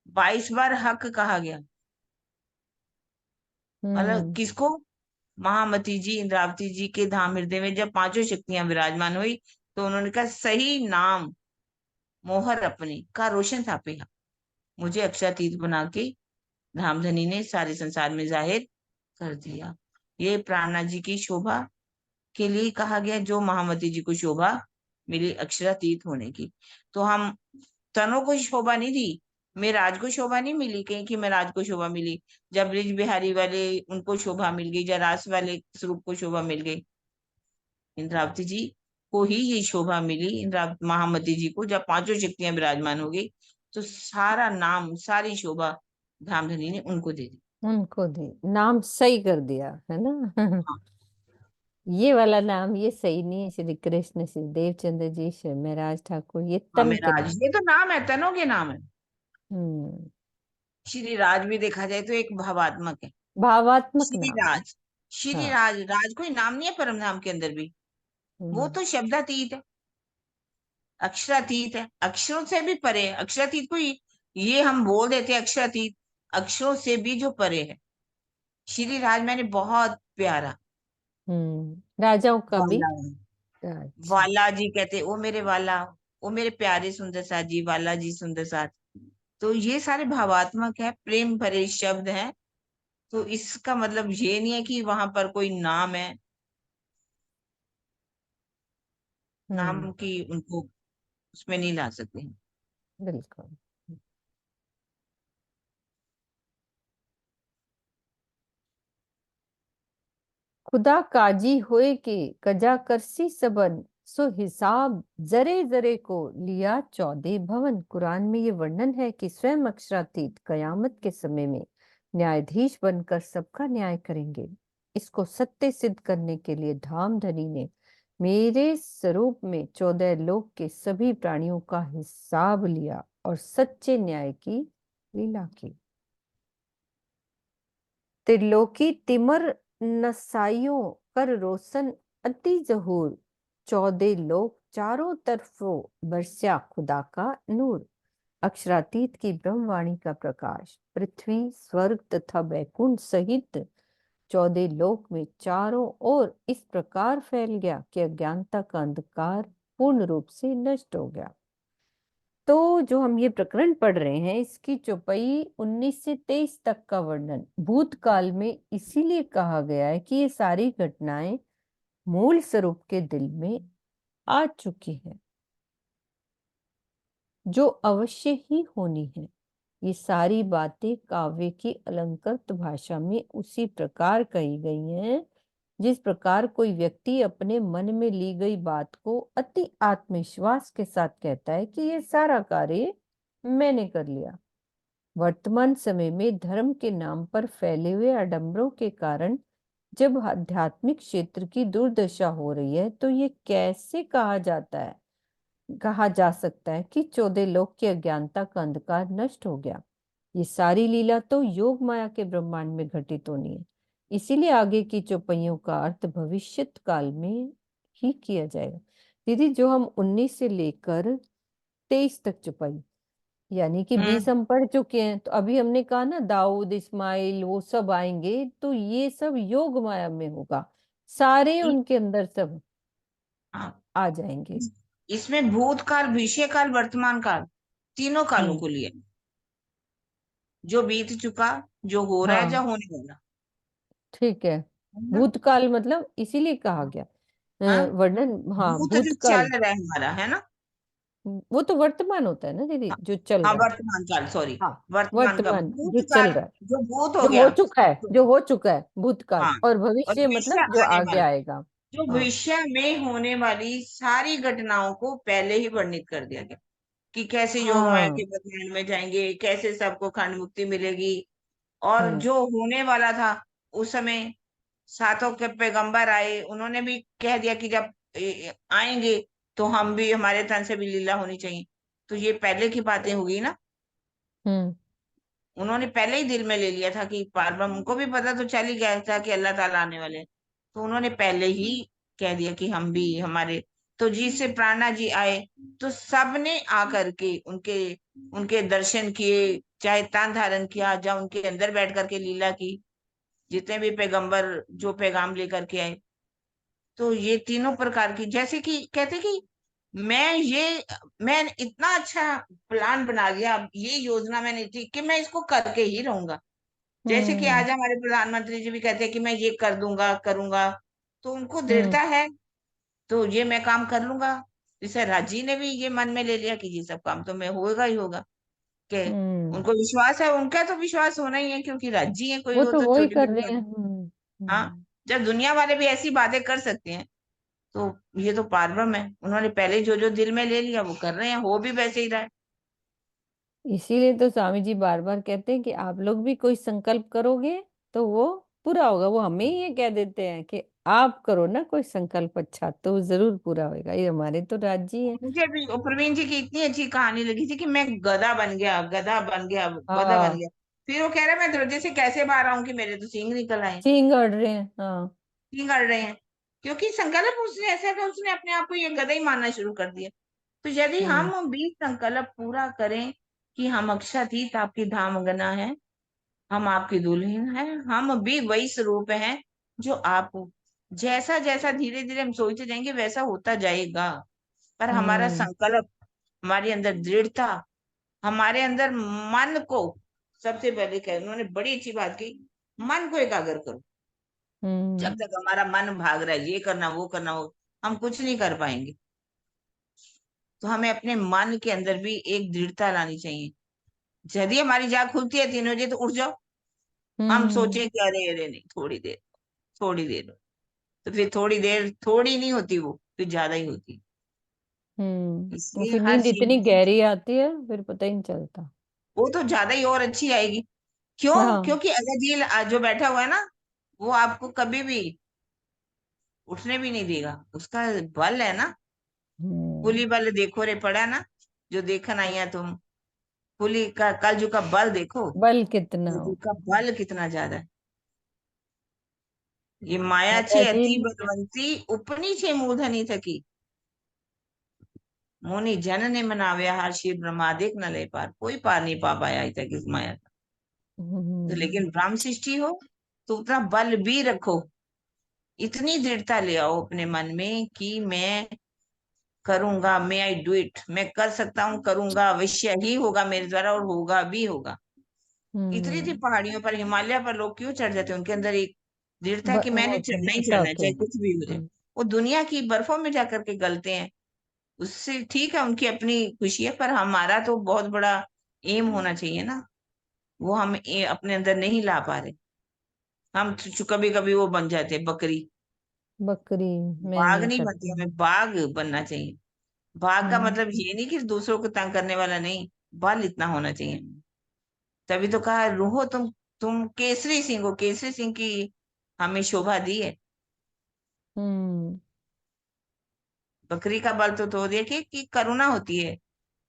22 बार हक कहा गया। मतलब हम्म किसको, महामती जी, इंद्रावती जी के धाम हृदय में जब पांचों शक्तियां विराजमान हुई, तो उन्होंने कहा सही नाम मोहर अपनी का रोशन था पे, मुझे अक्षरातीत बना के धामधनी ने सारे संसार में जाहिर कर दिया। ये प्राणनाथ जी की शोभा के लिए कहा गया, जो महामती जी को शोभा मिली अक्षरातीत होने की। तो हम तनों को शोभा नहीं दी, मेराज को शोभा नहीं मिली कहीं कि मेराज को शोभा मिली, जब ब्रिज बिहारी वाले उनको शोभा मिल गई, या रास वाले स्वरूप को शोभा मिल गई। इंद्रावती जी को ही ये शोभा मिली, इंद्रा महामती जी को, जब पांचों शक्तियां विराजमान हो गई, तो सारा नाम सारी शोभा धामधनी ने उनको दे दी। उनको दे नाम सही कर दिया है ना। हाँ, ये वाला नाम ये सही नहीं है। श्री कृष्ण, श्री देवचंद्र जी, श्री महराज ठाकुर, ये हाँ तन के मेराज नाम। ये तो नाम है, तनों के नाम है। हम्म श्री राज भी देखा जाए तो एक भावात्मक है। भावात्मक श्री नाम। राज, श्री हाँ। राज, राज कोई नाम नहीं है परम नाम के अंदर भी, वो हम्म तो शब्दातीत है। अक्षरातीत है, अक्षरों से भी परे है। अक्षरातीत को ये हम बोल देते हैं अक्षरातीत, अक्षरों से भी जो परे है। श्री राज मैंने बहुत प्यारा राजाओं का भी। वाला है। अच्छा। वाला जी कहते, ओ मेरे वाला, ओ मेरे प्यारे सुंदर साथ जी, वाला जी सुंदर साथ। तो ये सारे भावात्मक है, प्रेम भरे शब्द हैं। तो इसका मतलब ये नहीं है कि वहां पर कोई नाम है, हम्म। नाम की उनको उसमें नहीं ला सकते हैं। बिल्कुल। खुदा काजी होए के कजा करसी सबन, सो हिसाब जरे जरे को लिया 14 भवन। कुरान में ये वर्णन है कि स्वयं अक्षरातीत कयामत के समय में न्यायाधीश बनकर सबका न्याय करेंगे। इसको सत्य सिद्ध करने के लिए धामधनी ने मेरे स्वरूप में 14 लोक के सभी प्राणियों का हिसाब लिया और सच्चे न्याय की लीला की। त्रिलोकी तिमर नसाइयों कर रोशन अति जहूर, 14 लोक चारों तरफों बरसा खुदा का नूर। अक्षरातीत की ब्रह्मवाणी का प्रकाश पृथ्वी, स्वर्ग तथा बैकुंठ सहित 14 लोक में चारों ओर इस प्रकार फैल गया कि अज्ञानता का अंधकार पूर्ण रूप से नष्ट हो गया। तो जो हम ये प्रकरण पढ़ रहे हैं, इसकी चौपाई 19 से 23 तक का वर्णन भूतकाल में इसीलिए कहा गया है कि ये सारी घटनाएं मूल स्वरूप के दिल में आ चुकी हैं, जो अवश्य ही होनी है। ये सारी बातें काव्य की अलंकृत भाषा में उसी प्रकार कही गई हैं जिस प्रकार कोई व्यक्ति अपने मन में ली गई बात को अति आत्मविश्वास के साथ कहता है कि ये सारा कार्य मैंने कर लिया। वर्तमान समय में धर्म के नाम पर फैले हुए आडंबरों के कारण जब आध्यात्मिक क्षेत्र की दुर्दशा हो रही है, तो ये कैसे कहा जा सकता है कि 14 लोक की अज्ञानता का अंधकार नष्ट हो गया। ये सारी लीला तो योग माया के ब्रह्मांड में घटित होनी है। इसीलिए आगे की चौपाइयों का अर्थ भविष्यत काल में ही किया जाएगा। दीदी, जो हम 19 से लेकर 23 तक चौपाई, यानी कि 20 हम पढ़ चुके हैं, तो अभी हमने कहा ना दाऊद, इस्माइल वो सब आएंगे, तो ये सब योग माया में होगा, सारे उनके अंदर सब हाँ, आ जाएंगे। इसमें भूतकाल, भविष्यकाल, वर्तमान काल, तीनों कालों हम्म। को लिया, जो बीत चुका, जो हो रहा है, जो हाँ, होने वाला ठीक है। है ना? भूतकाल मतलब इसीलिए कहा गया हाँ, वर्णन। हाँ, भूत जो भूतकाल चल रहा है हमारा, है ना? वो तो वर्तमान होता है ना दीदी, हाँ, जो चल हाँ, रहा है। वर्तमान काल, सॉरी, हाँ, वर्तमान का वर्तमान जो चल भूतकाल, रहा है, जो भूत हो जो हो गया। चुका है, तो, जो हो चुका है भूतकाल, हाँ, और और भविष्य भविष्य मतलब जो आने आगे वाला, आएगा। जो हाँ। भविष्य में होने वाली सारी घटनाओं को पहले ही वर्णित कर दिया गया कि कैसे योग माया हाँ। के वर्तमान में जाएंगे, कैसे सबको खंड मुक्ति मिलेगी। और हम्म। जो होने वाला था उस समय, सातों के पैगंबर आए, उन्होंने भी कह दिया कि जब आएंगे तो हम भी, हमारे तन से भी लीला होनी चाहिए। तो ये पहले की बातें होगी ना, हम्म। उन्होंने पहले ही दिल में ले लिया था कि पार ब्रह्म, उनको भी पता तो चल ही गया था कि अल्लाह ताला आने वाले हैं। तो उन्होंने पहले ही कह दिया कि हम भी, हमारे, तो जी से प्राणा जी आए, तो सबने आकर के उनके उनके दर्शन किए, चाहे तान धारण किया, या उनके अंदर बैठ करके लीला की, जितने भी पैगंबर जो पैगाम लेकर के आए। तो ये तीनों प्रकार की, जैसे कि कहते कि मैं इतना अच्छा प्लान बना लिया, अब ये योजना मैंने थी कि मैं इसको करके ही रहूंगा। जैसे कि हम्म। आज हमारे प्रधानमंत्री जी भी कहते हैं कि मैं ये कर दूंगा, करूंगा, तो उनको हम्म। दृढ़ता है, तो ये मैं काम कर लूंगा। जैसे राजी ने भी ये मन में ले लिया कि ये सब काम तो मैं होगा ही होगा, कि हम्म। उनको विश्वास है, उनका तो विश्वास होना ही है, क्योंकि राजी है, कोई वो हो तो तो वो ही छोटी कर मोटी रहे बात। हैं। हाँ, जब दुनिया वाले भी ऐसी बातें कर सकते हैं, तो ये तो पारब्रह्म है, उन्होंने पहले जो जो दिल में ले लिया वो कर रहे हैं, हो भी वैसे ही रहा है। इसीलिए तो स्वामी जी बार बार कहते हैं कि आप लोग भी कोई संकल्प करोगे तो वो पूरा होगा। वो हमें ही ये कह देते हैं कि आप करो ना कोई संकल्प अच्छा, तो वो जरूर पूरा होगा। ये हमारे तो राज्य है। मुझे भी वो प्रवीण जी की इतनी अच्छी कहानी लगी थी कि मैं गधा बन गया, गधा बन गया, गधा बन हाँ, गया। फिर वो कह रहा है मैं दरवाजे से कैसे बाहर आऊं कि मेरे तो सींग निकल आए, सींग अड़ रहे हैं। हाँ। सींग अड़ रहे हैं, क्योंकि संकल्प उसने ऐसा था, उसने अपने आप को ये गधा ही मानना शुरू कर दिया। तो यदि हम्म हम भी संकल्प पूरा करें कि हम अक्षातीत आपकी धामगना है, हम आपकी दुल्हन है, हम भी वही स्वरूप हैं जो आप हो। जैसा जैसा धीरे धीरे हम सोचते जाएंगे वैसा होता जाएगा, पर हमारा हम्म संकल्प, हमारे अंदर दृढ़ता, हमारे अंदर मन को, सबसे पहले कह, उन्होंने बड़ी अच्छी बात की, मन को एकाग्र करो। जब हम्म तक हमारा मन भाग रहा है ये करना वो करना, वो हम कुछ नहीं कर पाएंगे। तो हमें अपने मन के अंदर भी एक दृढ़ता लानी चाहिए। यदि हमारी जाग खुलती है 3 बजे तो उठ जाओ। हम हम्म सोचे कि अरे अरे नहीं, थोड़ी देर, थोड़ी देर, तो फिर थोड़ी देर थोड़ी नहीं होती, वो फिर ज्यादा ही होती। और इसलिए फिर हर नींद चीज इतनी में गहरी आती है फिर पता ही नहीं चलता। वो तो ज्यादा ही और अच्छी आएगी। क्यों? हाँ। क्योंकि अगर जी जो बैठा हुआ है ना, वो आपको कभी भी उठने भी नहीं देगा। उसका बल है ना, हम्म पुली बल देखो रे पड़ा ना, जो देखन आई है तुम। पुली का कलजु का बल देखो, बल कितना कलजु हो। का बल कितना ज्यादा है। ये माया छे माता जी। अति बलवंती, उपनी छे मूर्धनी थकी। मुनि जन ने मनाव्या हार शिव ब्रह्मादिक न ले पार। कोई पार नहीं पा पाया अभी तक इस माया का। तो हम्म लेकिन ब्रह्म सृष्टि हो तो उतना बल भी रखो, इतनी दृढ़ता ले आओ अपने मन में कि मैं करूंगा, मैं आई डू इट, मैं कर सकता हूँ, करूंगा, अवश्य ही होगा मेरे द्वारा और होगा भी होगा। इतनी थी हम्म पहाड़ियों पर, हिमालय पर लोग क्यों चढ़ जाते हैं? उनके अंदर एक दृढ़ता है कि वो मैंने चढ़ना ही दृढ़ता चढ़ना है, होती है। चाहे कुछ भी हो जाए। वो दुनिया की बर्फों में जाकर के गलते हैं, उससे ठीक है, उनकी अपनी खुशी है, पर हमारा तो बहुत बड़ा एम होना चाहिए ना। वो हम अपने अंदर नहीं ला पा रहे। हम कभी कभी वो बन जाते हैं बकरी, बकरी। मैं बाघ नहीं नहीं बनती, करती। हमें बाघ बनना चाहिए। बाघ का हम्म मतलब ये नहीं कि दूसरों को तंग करने वाला नहीं, बल इतना होना चाहिए। तभी तो कहा रूहो तुम केसरी सिंह हो, केसरी सिंह की हमें शोभा दी है। हम्म बकरी का बल तो देखिए कि करुणा होती है,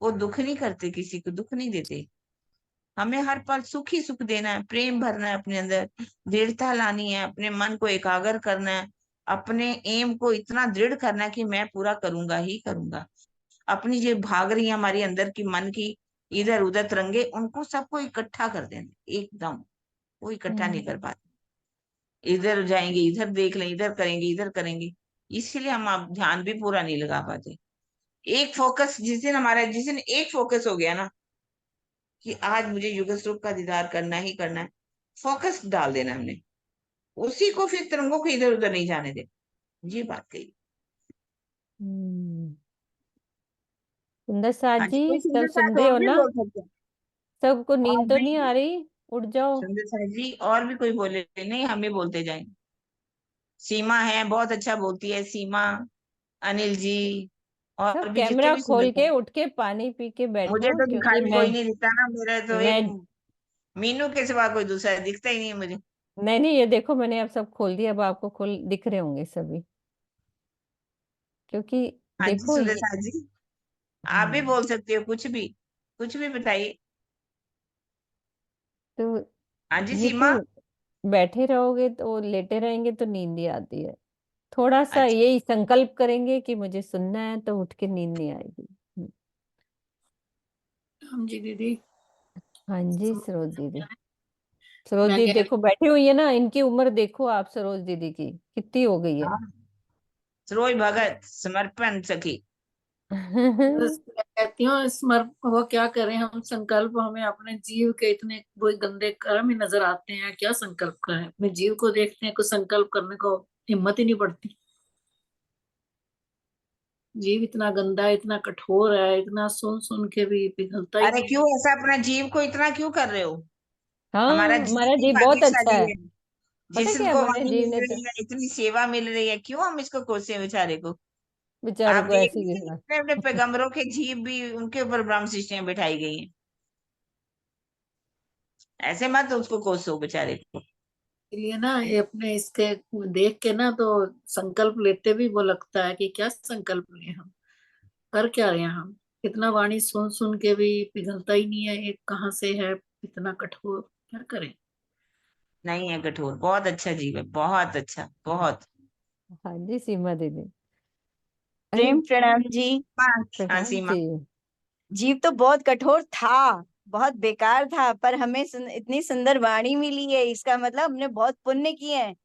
वो दुख नहीं करते, किसी को दुख नहीं देते। हमें हर पल सुख ही सुख देना है, प्रेम भरना है अपने अंदर, दृढ़ता लानी है, अपने मन को एकाग्र करना है, अपने एम को इतना दृढ़ करना है कि मैं पूरा करूंगा ही करूंगा। अपनी जो भाग रही है हमारी अंदर की मन की इधर उधर तरंगे, उनको सबको इकट्ठा कर देना एकदम। वो इकट्ठा नहीं कर हम्म पाते, इधर जाएंगे इधर देख लें, इधर करेंगे इधर करेंगे, इसीलिए हम आप ध्यान भी पूरा नहीं लगा पाते। एक फोकस जिस दिन एक फोकस हो गया ना कि आज मुझे युग स्वरूप का दीदार करना ही करना है, फोकस डाल देना हमने, उसी को फिर तरंगों को इधर उधर नहीं जाने देना। ये बात कही। हम्म। सुंदर साथ हाँ जी, जी, कोई सब सुंदर सुन साथ रहे और हो भी ना? बोल सकते हैं। सबको और नींद तो भी नहीं आ रही? उठ जाओ। सुंदर साथ जी, और भी कोई बोले नहीं, हम ही बोलते जाएंगे। सीमा है, बहुत अच्छा बोलती है सीमा, अनिल जी, और सब भी जितने कैमरा भी सुंदर खोल के साथ। उठ के पानी पी के मुझे बैठो, तो क्योंकि दिखाई मैं कोई नहीं देता ना, मेरे तो एक मैं मीनू के सिवा कोई दूसरा दिखता ही नहीं है मुझे। नहीं नहीं, ये देखो मैंने अब सब खोल दिया, अब आपको खोल दिख रहे होंगे सभी, क्योंकि हाँ जी देखो सुंदर ये। साथ जी, आप भी हम्म बोल सकते हो कुछ भी, कुछ भी बताइए। तो हाँ जी ये सीमा। तो बैठे रहोगे तो लेटे रहेंगे तो नींद ही आती है। थोड़ा सा अच्छा, यही संकल्प करेंगे कि मुझे सुनना है तो उठ के नींद नहीं आएगी। हम जी दीदी। हाँ जी समझ सरोज गया दीदी। है। सरोज मैं दीदी कह देखो बैठी हुई है ना, इनकी उम्र देखो आप सरोज दीदी की कितनी हो गई है। हाँ, सरोज भगत समर्पण सखी। बस मैं कहती हूँ वो क्या करें हम, संकल्प हमें अपने जीव के इतने वो गंदे कर्म ही नजर आते हैं, क्या संकल्प करें? अपने जीव को देखते हैं, कुछ संकल्प करने को हिम्मत ही नहीं पड़ती। जीव इतना गंदा है, इतना कठोर है, इतना सुन सुन के भी पिघलता ही अरे नहीं क्यों है। ऐसा अपना जीव को इतना क्यों कर रहे हो? हाँ हमारा जीव हमारा भी जी बहुत अच्छा भाग्यशाली है। है, पता क्या जिसको हमारे वाणी जीव मिल ने तो रही है, इतनी सेवा मिल रही है, क्यों हम इसको कोसे बेचारे को? बेचारे आप को देख ऐसी लीजिए भी। अपने अपने पैगंबरों के जीव भी, उनके ऊपर ब्रह्म सृष्टियां बिठाई गई हैं। ऐसे मत उसको कोसो बेचारे को। इसलिए ना ये अपने इसके देख के ना तो संकल्प लेते भी वो लगता है कि क्या संकल्प लिए हम, कर क्या रहे हैं हम? इतना वाणी सुन सुन के भी पिघलता ही नहीं है, ये कहाँ से है इतना कठोर, क्या करें? नहीं है कठोर, बहुत अच्छा जीव है, बहुत अच्छा, बहुत। हाँ जी सीमा दीदी। अरे प्रेम प्रणाम जी। हाँ प्रणाम सीमा। जी। जीव तो बहुत कठोर था, बहुत बेकार था, पर हमें इतनी सुंदर वाणी मिली है, इसका मतलब हमने बहुत पुण्य किए हैं।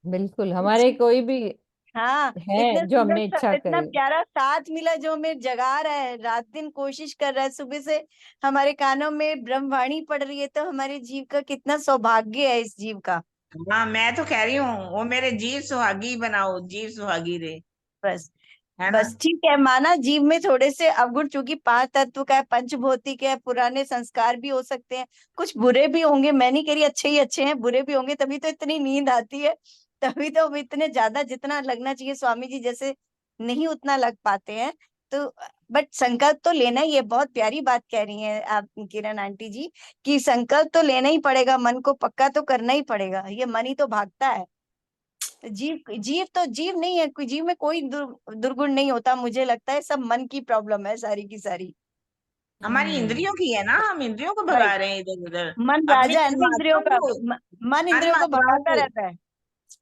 बिल्कुल, हमारे कोई भी हाँ, है जो हमने इच्छा इतना करे। प्यारा साथ मिला जो हमें जगा रहा है, रात दिन कोशिश कर रहा है, सुबह से हमारे कानों में ब्रह्मवाणी पड़ रही है, तो हमारे जीव का कितना सौभाग्य है इस जीव का। हाँ मैं तो कह रही हूँ वो मेरे जीव सुहागी बनाओ, जीव सुहागी रे, बस है ना। बस ठीक है, माना जीव में थोड़े से अवगुण, चूंकि पांच तत्व का है, पंचभौतिक है, पुराने संस्कार भी हो सकते हैं, कुछ बुरे भी होंगे, मैं नहीं कह रही अच्छे ही अच्छे हैं, बुरे भी होंगे, तभी तो इतनी नींद आती है, तभी तो हम इतने ज्यादा जितना लगना चाहिए स्वामी जी जैसे नहीं उतना लग पाते हैं। तो बट संकल्प तो लेना ही है, बहुत प्यारी बात कह रही हैं आप किरण आंटी जी, कि संकल्प तो लेना ही पड़ेगा, मन को पक्का तो करना ही पड़ेगा, ये मन ही तो भागता है। जीव जीव तो जीव नहीं है, कोई जीव में कोई दुर्गुण नहीं होता, मुझे लगता है सब मन की प्रॉब्लम है सारी की सारी। हमारी इंद्रियों की है ना, हम इंद्रियों को भाई, भगा रहे हैं इधर उधर, मन अपनी राजा है ना इंद्रियों तन्मात्राओं का, को, मन तन इंद्रियों को मात्राओं भगाता को। रहता है।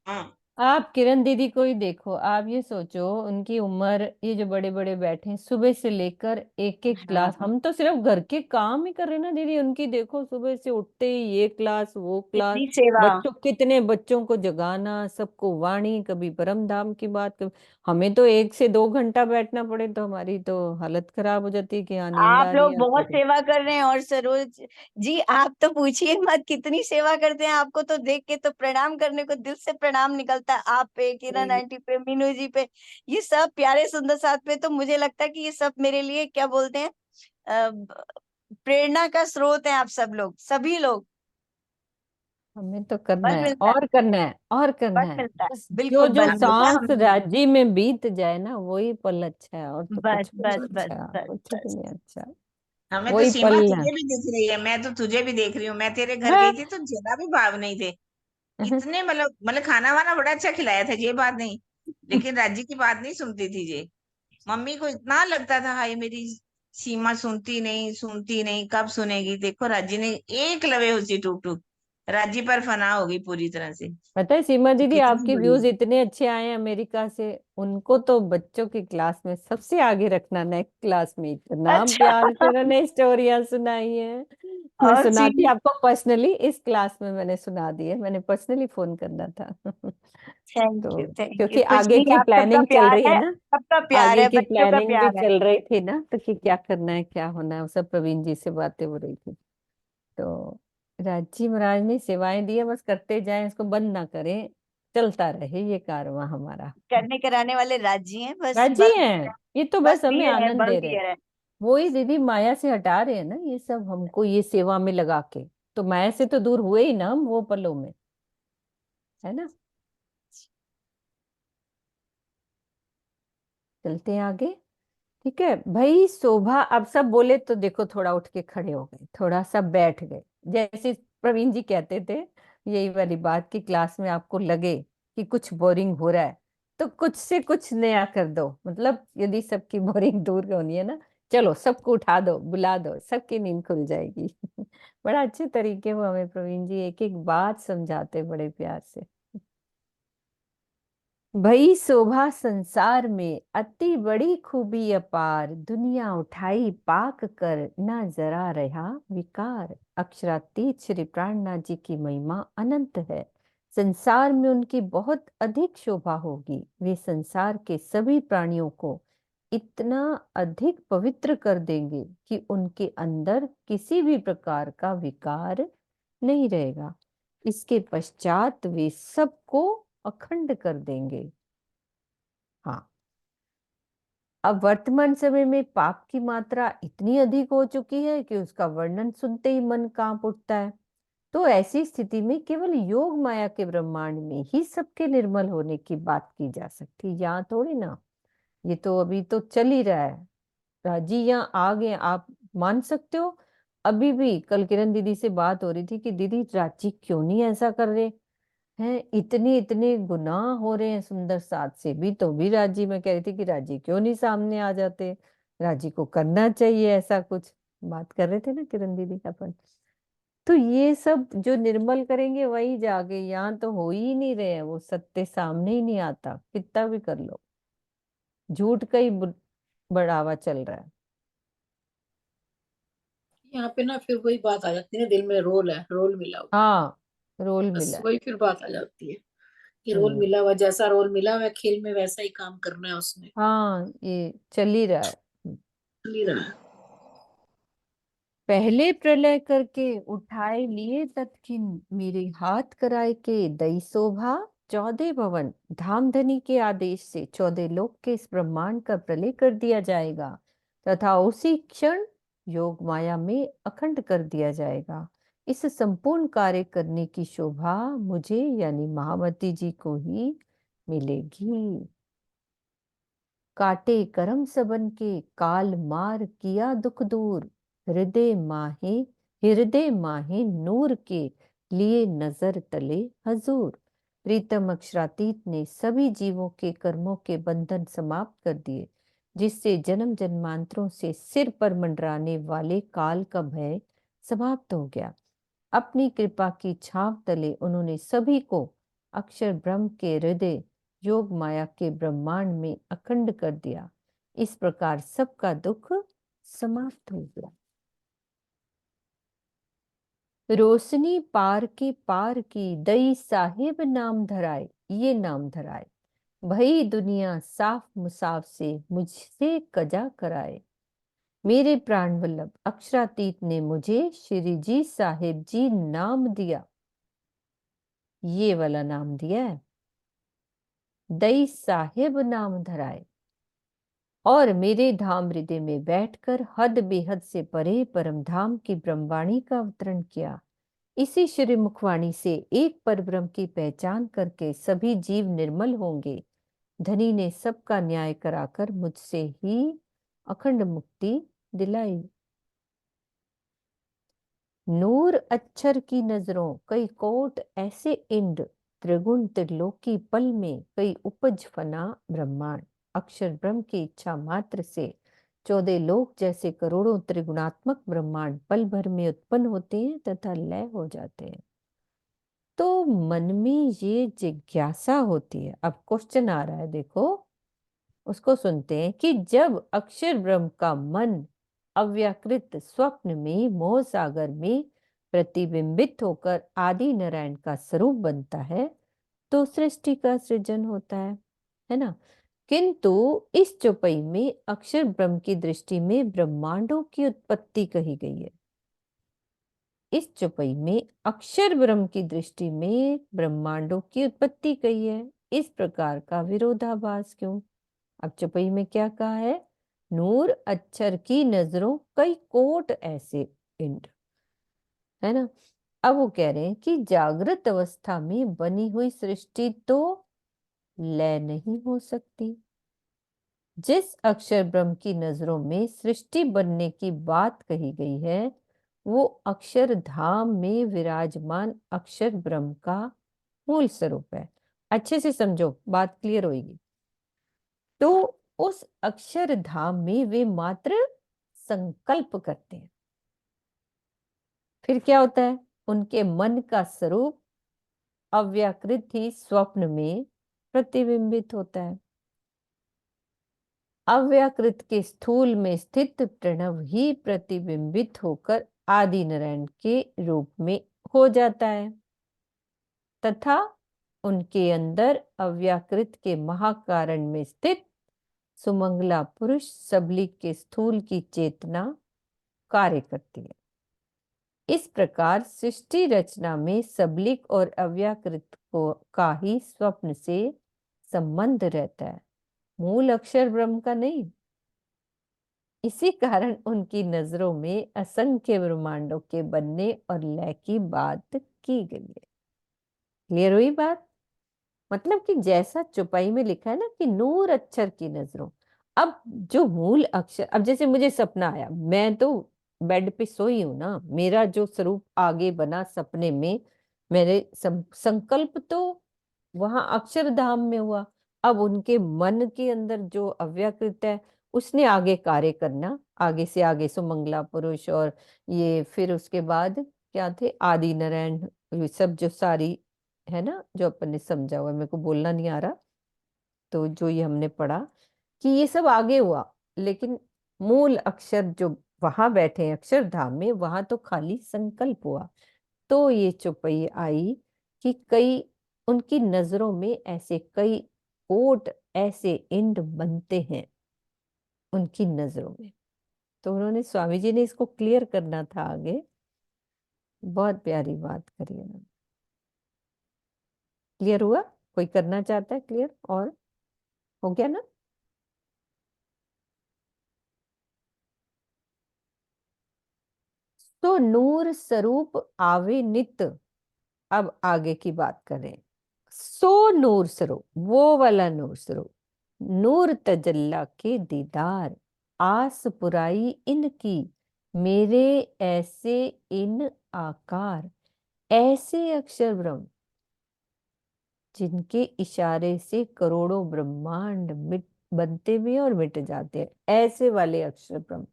हाँ आप किरण दीदी को ही देखो, आप ये सोचो उनकी उम्र, ये जो बड़े बड़े बैठे हैं सुबह से लेकर एक एक क्लास, हाँ हम तो सिर्फ घर के काम ही कर रहे हैं ना दीदी, उनकी देखो सुबह से उठते ही ये क्लास वो क्लास, कितनी सेवा। बच्चों कितने बच्चों को जगाना, सबको वाणी, कभी परम धाम की बात, कभी हमें तो 1 से 2 घंटा बैठना पड़े तो हमारी तो हालत खराब हो जाती है कि हाँ नींद आप आ रही लोग है बहुत फिर। सेवा कर रहे हैं, और सरोज जी आप तो पूछिए मत, कितनी सेवा करते हैं, आपको तो देख के तो प्रणाम करने को दिल से प्रणाम निकलता है, आप पे, किरण आंटी पे, मीनू जी पे, ये सब प्यारे सुंदर साथ पे, तो मुझे लगता है कि ये सब मेरे लिए क्या बोलते हैं, प्रेरणा का स्रोत है आप सब लोग, सभी लोग। हमें तो करना बल है मिलता है, और करना है और करना बल है, मिलता है, बस जो बिल्कुल जो बल हम मिलता है। सांस राज्य में बीत जाए ना वही पल अच्छा है, और तो बस कुछ भी बस नहीं बस अच्छा, बस कुछ भी बस। नहीं अच्छा, हमें तो वही सीमा पल है। तुझे भी दिख रही है, मैं तो तुझे भी देख रही हूँ, मैं तेरे घर हाँ। गई थी तो जरा भी भाव नहीं थे, इतने मतलब खाना वाना बड़ा अच्छा खिलाया था, ये बात नहीं, लेकिन राज्य की बात नहीं सुनती थी ये। मम्मी को इतना लगता था हाय मेरी सीमा सुनती नहीं, सुनती नहीं, कब सुनेगी, देखो राज्य ने एक लवे हुसी टूक टूक, राज्य पर फना हो गई पूरी तरह से। पता है सीमा तो दीदी, कितनी आपके बड़ी। व्यूज इतने अच्छे आए हैं अमेरिका से, उनको तो बच्चों की क्लास में सबसे आगे रखना, नेक्स्ट क्लास में इतना अच्छा। प्यार से उन्होंने स्टोरियां सुनाई है। मैं और सी, सुनाती आपको पर्सनली, इस क्लास में मैंने सुना दी है, मैंने पर्सनली फोन करना था। तो थैंक यू, क्योंकि कुछ आगे नहीं, की आप सबका प्लानिंग चल प्यार रही है है, ना, सबका प्यार आगे है, की बच्चों का प्लानिंग भी प्यार है। चल रही थी ना, तो कि क्या करना है क्या होना है, वो सब प्रवीण जी से बातें हो रही थी। तो राजी महाराज ने सेवाएं दी है, बस करते जाएं, इसको बंद ना करें, चलता रहे ये कारवां हमारा। करने कराने वाले राजी हैं, बस राजी बल हैं, ये तो बस बस हमें दिए रहे, आनंद बल दे रहे हैं। दिए रहे। वही दीदी माया से हटा रहे हैं ना ये सब हमको, ये सेवा में लगा के, तो माया से तो दूर हुए ही ना हम वो पलों में, है ना। चलते हैं आगे। ठीक है भाई, शोभा अब सब बोले तो देखो थोड़ा उठ के खड़े हो गए, थोड़ा सा बैठ गए, जैसे प्रवीण जी कहते थे यही वाली बात कि क्लास में आपको लगे कि कुछ बोरिंग हो रहा है तो कुछ से कुछ नया कर दो, मतलब यदि सबकी बोरिंग दूर होनी है ना, चलो सबको उठा दो, बुला दो, सबकी नींद खुल जाएगी। बड़ा अच्छे तरीके वो हमें प्रवीण जी एक एक बात समझाते बड़े प्यार से। भई शोभा संसार में अति बड़ी खूबी अपार, दुनिया उठाई पाक कर न जरा रहा विकार, अक्षरातीत श्री प्राणनाथ जी की महिमा अनंत है, संसार में उनकी बहुत अधिक शोभा होगी, वे संसार के सभी प्राणियों को इतना अधिक पवित्र कर देंगे कि उनके अंदर किसी भी प्रकार का विकार नहीं रहेगा, इसके पश्चात वे सबको अखंड कर देंगे। हाँ, अब वर्तमान समय में पाप की मात्रा इतनी अधिक हो चुकी है कि उसका वर्णन सुनते ही मन कांप उठता है, तो ऐसी स्थिति में केवल योग माया के ब्रह्मांड में ही सबके निर्मल होने की बात की जा सकती, यहाँ थोड़ी ना, ये तो अभी तो चल ही रहा है। जी यहाँ आ गए आप, मान सकते हो। अभी भी कल किरण दीदी से बात हो रही थी कि दीदी रांची क्यों नहीं ऐसा कर रहे हैं, इतने इतने गुनाह हो रहे हैं सुंदर साथ से भी, तो भी राजी, मैं कह रही थी कि राजी क्यों नहीं सामने आ जाते, राजी को करना चाहिए ऐसा कुछ, बात कर रहे थे ना किरण दीदी अपन। तो ये सब जो निर्मल करेंगे वही जागे, यहाँ तो हो ही नहीं रहे हैं, वो सत्य सामने ही नहीं आता कितना भी कर लो। झूठ का ही बढ़ावा चल रहा है। यहाँ पे ना फिर वही बात आ जाती है ना, दिल में रोल है, रोल मिला हुआ है। हाँ, रोल बस मिला है। वही फिर बात आ जाती है कि रोल मिला हुआ, जैसा रोल मिला हुआ है खेल में वैसा ही काम करना है उसमें। हाँ, ये चल ही रहा है। चल ही रहा है। पहले प्रलय करके उठाए लिए तत्किन, मेरे हाथ कराए के दई शोभा। 14 भवन धामधनी के आदेश से 14 लोक के इस ब्रह्मांड का प्रलय कर दिया जाएगा तथा उसी क्षण योग माया में अखंड कर दिया जाएगा। इस संपूर्ण कार्य करने की शोभा मुझे यानी महामती जी को ही मिलेगी। काटे करम सबन के काल मार किया दुख दूर, हृदय माहे नूर के लिए नजर तले हजूर। प्रीतम अक्षरातीत ने सभी जीवों के कर्मों के बंधन समाप्त कर दिए, जिससे जन्म जन्मांतरों से सिर पर मंडराने वाले काल का भय समाप्त हो गया। अपनी कृपा की छाव तले उन्होंने सभी को अक्षर ब्रह्म के हृदय योग माया के ब्रह्मांड में अखंड कर दिया। इस प्रकार सबका दुख समाप्त हो गया। रोशनी पार के पार की दई साहिब नाम धराए, ये नाम धराए। भई दुनिया साफ मुसाफ से मुझसे कजा कराए। मेरे प्राण वल्लभ अक्षरातीत ने मुझे श्री जी साहिब जी नाम दिया, ये वाला नाम दिया है, दई साहिब नाम धराए। और मेरे धाम हृदय में बैठकर हद बेहद से परे परम धाम की ब्रह्मवाणी का अवतरण किया। इसी श्री मुखवाणी से एक परब्रह्म की पहचान करके सभी जीव निर्मल होंगे। धनी ने सबका न्याय कराकर मुझसे ही अखंड मुक्ति दिलाई। नूर अक्षर की नजरों कई कोट ऐसे इंद्र, त्रिगुण त्रिलोकी पल में कई उपज फना ब्रह्मांड। अक्षर ब्रह्म की इच्छा मात्र से 14 लोक जैसे करोड़ों त्रिगुणात्मक ब्रह्मांड पल भर में उत्पन्न होते हैं तथा लय हो जाते हैं। तो मन में ये जिज्ञासा होती है, अब क्वेश्चन आ रहा है, देखो उसको सुनते हैं कि जब अक्षर ब्रह्म का मन अव्याकृत स्वप्न में मोह सागर में प्रतिबिंबित होकर आदि नारायण का स्वरूप बनता है तो सृष्टि का सृजन होता है ना। किंतु इस चौपाई में अक्षर ब्रह्म की दृष्टि में ब्रह्मांडों की उत्पत्ति कही गई है। इस चौपाई में अक्षर ब्रह्म की दृष्टि में ब्रह्मांडों की उत्पत्ति कही है। इस प्रकार का विरोधाभास क्यों? अब चौपाई में क्या कहा है? नूर अक्षर की नजरों कई कोट ऐसे इंद्र, है ना। अब वो कह रहे हैं कि जागृत अवस्था में बनी हुई सृष्टि तो लय नहीं हो सकती। जिस अक्षर ब्रह्म की नजरों में सृष्टि बनने की बात कही गई है वो अक्षर धाम में विराजमान अक्षर ब्रह्म का मूल स्वरूप है। अच्छे से समझो, बात क्लियर होगी। तो उस अक्षर धाम में वे मात्र संकल्प करते हैं। फिर क्या होता है? उनके मन का स्वरूप अव्याकृत ही स्वप्न में प्रतिबिंबित होता है। अव्याकृत के स्थूल में स्थित प्रणव ही प्रतिबिंबित होकर आदि नारायण के रूप में हो जाता है तथा उनके अंदर अव्याकृत के महाकारण में स्थित सुमंगला पुरुष सबलिक के स्थूल की चेतना कार्य करती है। इस प्रकार सृष्टि रचना में सबलिक और अव्याकृत को का ही स्वप्न से संबंध रहता है, मूल अक्षर ब्रह्म का नहीं। इसी कारण उनकी नजरों में असंख्य ब्रह्मांडों के बनने और लय की बात की गई है। क्लियर हुई बात? मतलब कि जैसा चौपाई में लिखा है ना कि नूर अक्षर की नजरों, अब जो मूल अक्षर, अब जैसे मुझे सपना आया, मैं तो बेड पे सोई हूं ना, मेरा जो स्वरूप आगे बना सपने में, मेरे संकल्प तो वहां अक्षरधाम में हुआ। अब उनके मन के अंदर जो अव्याकृत है उसने आगे कार्य करना, आगे से आगे सुमंगला पुरुष और ये फिर उसके बाद क्या थे आदि नारायण, ये सब जो सारी है ना जो अपन ने समझा हुआ, मेरे को बोलना नहीं आ रहा, तो जो ये हमने पढ़ा कि ये सब आगे हुआ, लेकिन मूल अक्षर जो वहां बैठे हैं अक्षरधाम में, वहां तो खाली संकल्प हुआ। तो ये चौपाई आई कि कई उनकी नजरों में ऐसे कई कोट, ऐसे इंड बनते हैं उनकी नजरों में। तो उन्होंने, स्वामी जी ने इसको क्लियर करना था आगे। बहुत प्यारी बात करी उन्होंने। क्लियर हुआ? कोई करना चाहता है क्लियर? और हो गया ना? तो नूर स्वरूप आवे नित। अब आगे की बात करें। सो नूर स्वरूप, वो वाला नूर स्वरूप, नूर तजल्ला के दीदार, आस पुराई इनकी, मेरे ऐसे इन आकार, ऐसे अक्षर ब्रह्म जिनके इशारे से करोड़ों ब्रह्मांड मिट बनते भी हैं और मिट जाते हैं, ऐसे वाले अक्षर ब्रह्म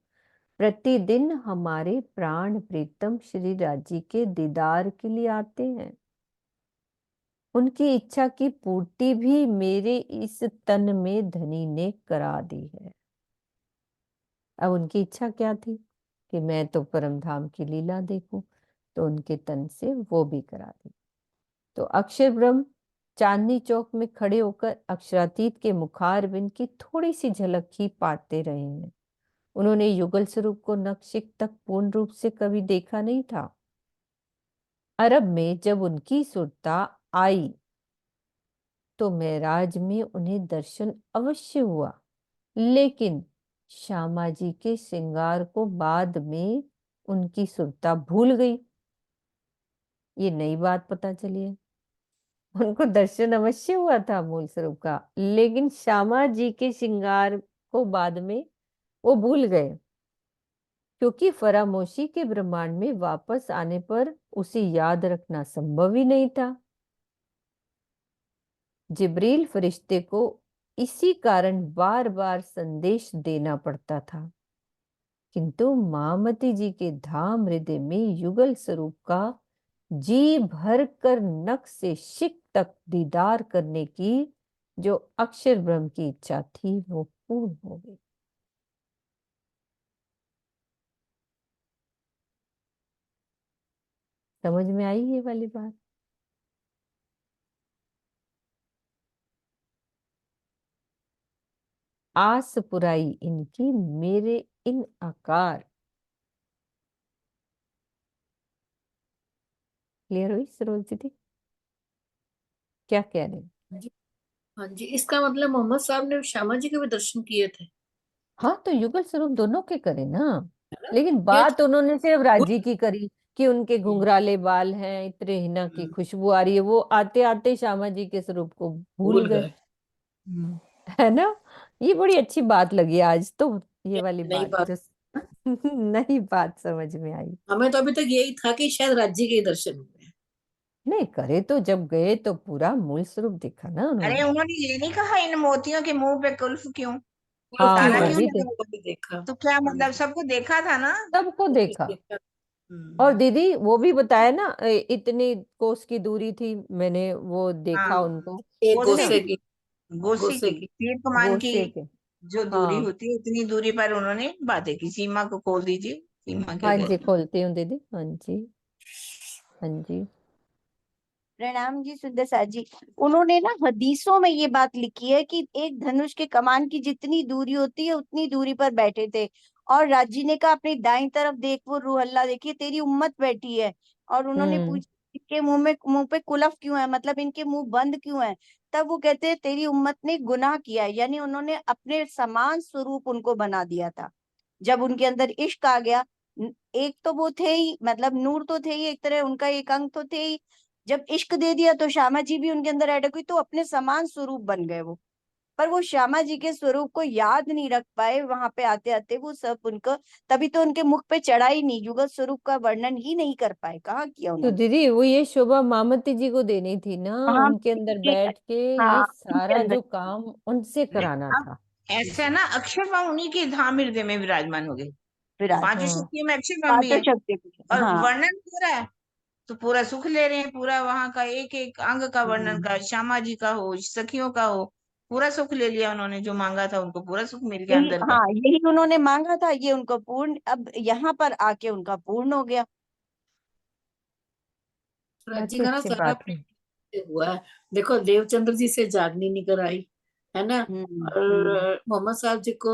प्रतिदिन हमारे प्राण प्रीतम श्री राजी के दीदार के लिए आते हैं। उनकी इच्छा की पूर्ति भी मेरे इस तन में धनी ने करा दी है। अब उनकी इच्छा क्या थी कि मैं तो परम धाम की लीला देखूं, तो उनके तन से वो भी करा दी। तो अक्षर ब्रह्म चांदनी चौक में खड़े होकर अक्षरातीत के मुखारविंद की थोड़ी सी झलक ही पाते रहे हैं। उन्होंने युगल स्वरूप को नक्शिक तक पूर्ण रूप से कभी देखा नहीं था। अरब में जब उनकी सुरता आई तो मेराज में उन्हें दर्शन अवश्य हुआ, लेकिन श्यामा जी के श्रृंगार को बाद में उनकी सुरता भूल गई। ये नई बात पता चली है। उनको दर्शन अवश्य हुआ था मूल स्वरूप का, लेकिन श्यामा जी के श्रृंगार को बाद में वो भूल गए, क्योंकि फरामोशी के ब्रह्मांड में वापस आने पर उसे याद रखना संभव ही नहीं था। जिब्रील फरिश्ते को इसी कारण बार बार संदेश देना पड़ता था, किंतु मामती जी के धाम हृदय में युगल स्वरूप का जी भर कर नख से शिक तक दीदार करने की जो अक्षर ब्रह्म की इच्छा थी वो पूर्ण हो गई। समझ में आई ये वाली बात? आस पुराई इनकी, मेरे इन आकार। क्लियर हुई सरोज दीदी? क्या कह रहे हैं? जी, हाँ जी, इसका मतलब मोहम्मद साहब ने श्यामा जी के भी दर्शन किए थे, हाँ, तो युगल स्वरूप दोनों के करे ना, है ना? लेकिन ये बात उन्होंने सिर्फ भूल राजी की करी कि उनके गए। घुंघराले बाल हैं, इतने हिना की हम्म, खुशबू आ रही है। वो आते आते श्यामा जी के स्वरूप को भूल भूल गए। गए। हम्म, है ना? ये बड़ी अच्छी बात लगी आज तो, ये वाली नई बात बात जो ना। नई बात समझ में आई। हमें तो अभी तक यही था कि शायद राज्य के ही दर्शन हुए हैं। नहीं करे तो जब गए तो पूरा मूल स्वरूप देखा ना अरे उन्होंने। उन्होंने ये नहीं कहा इन मोतियों के मुंह पे कुल्फ क्यों, कुल्फ हाँ, क्यों ताला वो है, क्यों भी लगा? वो भी देखा। तो क्या हाँ मतलब जी, सबको देखा था ना। सबको वो भी देखा। देखा। और दीदी वो भी बताया ना, इतनी कोस की दूरी थी, मैंने वो हाँ, देखा उनको। एक है ना? गोसे गोसे की, की, गोसी गोसे की की। तीर कमान की गोसे के। जो दूरी हाँ, होती है उतनी दूरी पर उन्होंने बातें की। सीमा को खोल दीजिए, सीमा क्या हाँ कह जी, रही है। खोलती हूँ दीदी। हाँ जी, हाँ जी। प्रणाम जी सुंदर साथ जी। उन्होंने ना हदीसों में ये बात लिखी है कि एक धनुष के कमान की जितनी दूरी होती है उतनी दूरी पर बैठे थे, और राजी ने कहा अपनी दाईं तरफ देख, वो रूह अल्लाह देखिए तेरी उम्मत बैठी है। और उन्होंने हम्म। पूछा इनके मुंह पे कुलफ क्यों है, मतलब इनके मुंह बंद क्यों है। तब वो कहते हैं तेरी उम्मत ने गुनाह किया है, यानी उन्होंने अपने समान स्वरूप उनको बना दिया था। जब उनके अंदर इश्क आ गया, एक तो वो थे ही, मतलब नूर तो थे ही, एक तरह उनका एक अंग तो थे ही। जब इश्क दे दिया तो श्यामा जी भी उनके अंदर ऐड हो गई, तो अपने समान स्वरूप बन गए वो। पर वो श्यामा जी के स्वरूप को याद नहीं रख पाए, वहां पे आते आते वो सब उनको, तभी तो उनके मुख पे चढ़ा ही नहीं, युगल स्वरूप का वर्णन ही नहीं कर पाए, कहाँ किया तो उन्होंने। दीदी वो ये शोभा मामती जी को देनी थी ना, हाँ उनके अंदर ठीक है। बैठ के हाँ ये उनके सारा अंदर जो काम उनसे नहीं, कराना अब था। ऐसा है ना, अक्षरधाम उन्हीं के धाम हृदय में विराजमान हो गए। विराज, पांचों हाँ, शक्तियों में अक्षरधाम भी पांचों है। शक्ति। और हाँ वर्णन पूरा है, तो पूरा सुख ले रहे हैं। पूरा वहां का एक एक अंग का वर्णन हम्म, का, श्यामा जी का हो, सखियों का हो, पूरा सुख ले लिया उन्होंने, जो मांगा था उनको पूरा सुख मिल गया यही, अंदर का। हाँ यही उन्होंने मांगा था, ये उनको पूर्ण, अब यहाँ पर आके उनका पूर्ण हो गया। राज्य अच्छी का ना अच्छी सारा बात है। से हुआ है। देखो देवचंद्र जी से जागनी निकल आई, है ना। और मोहम्मद साहब जी को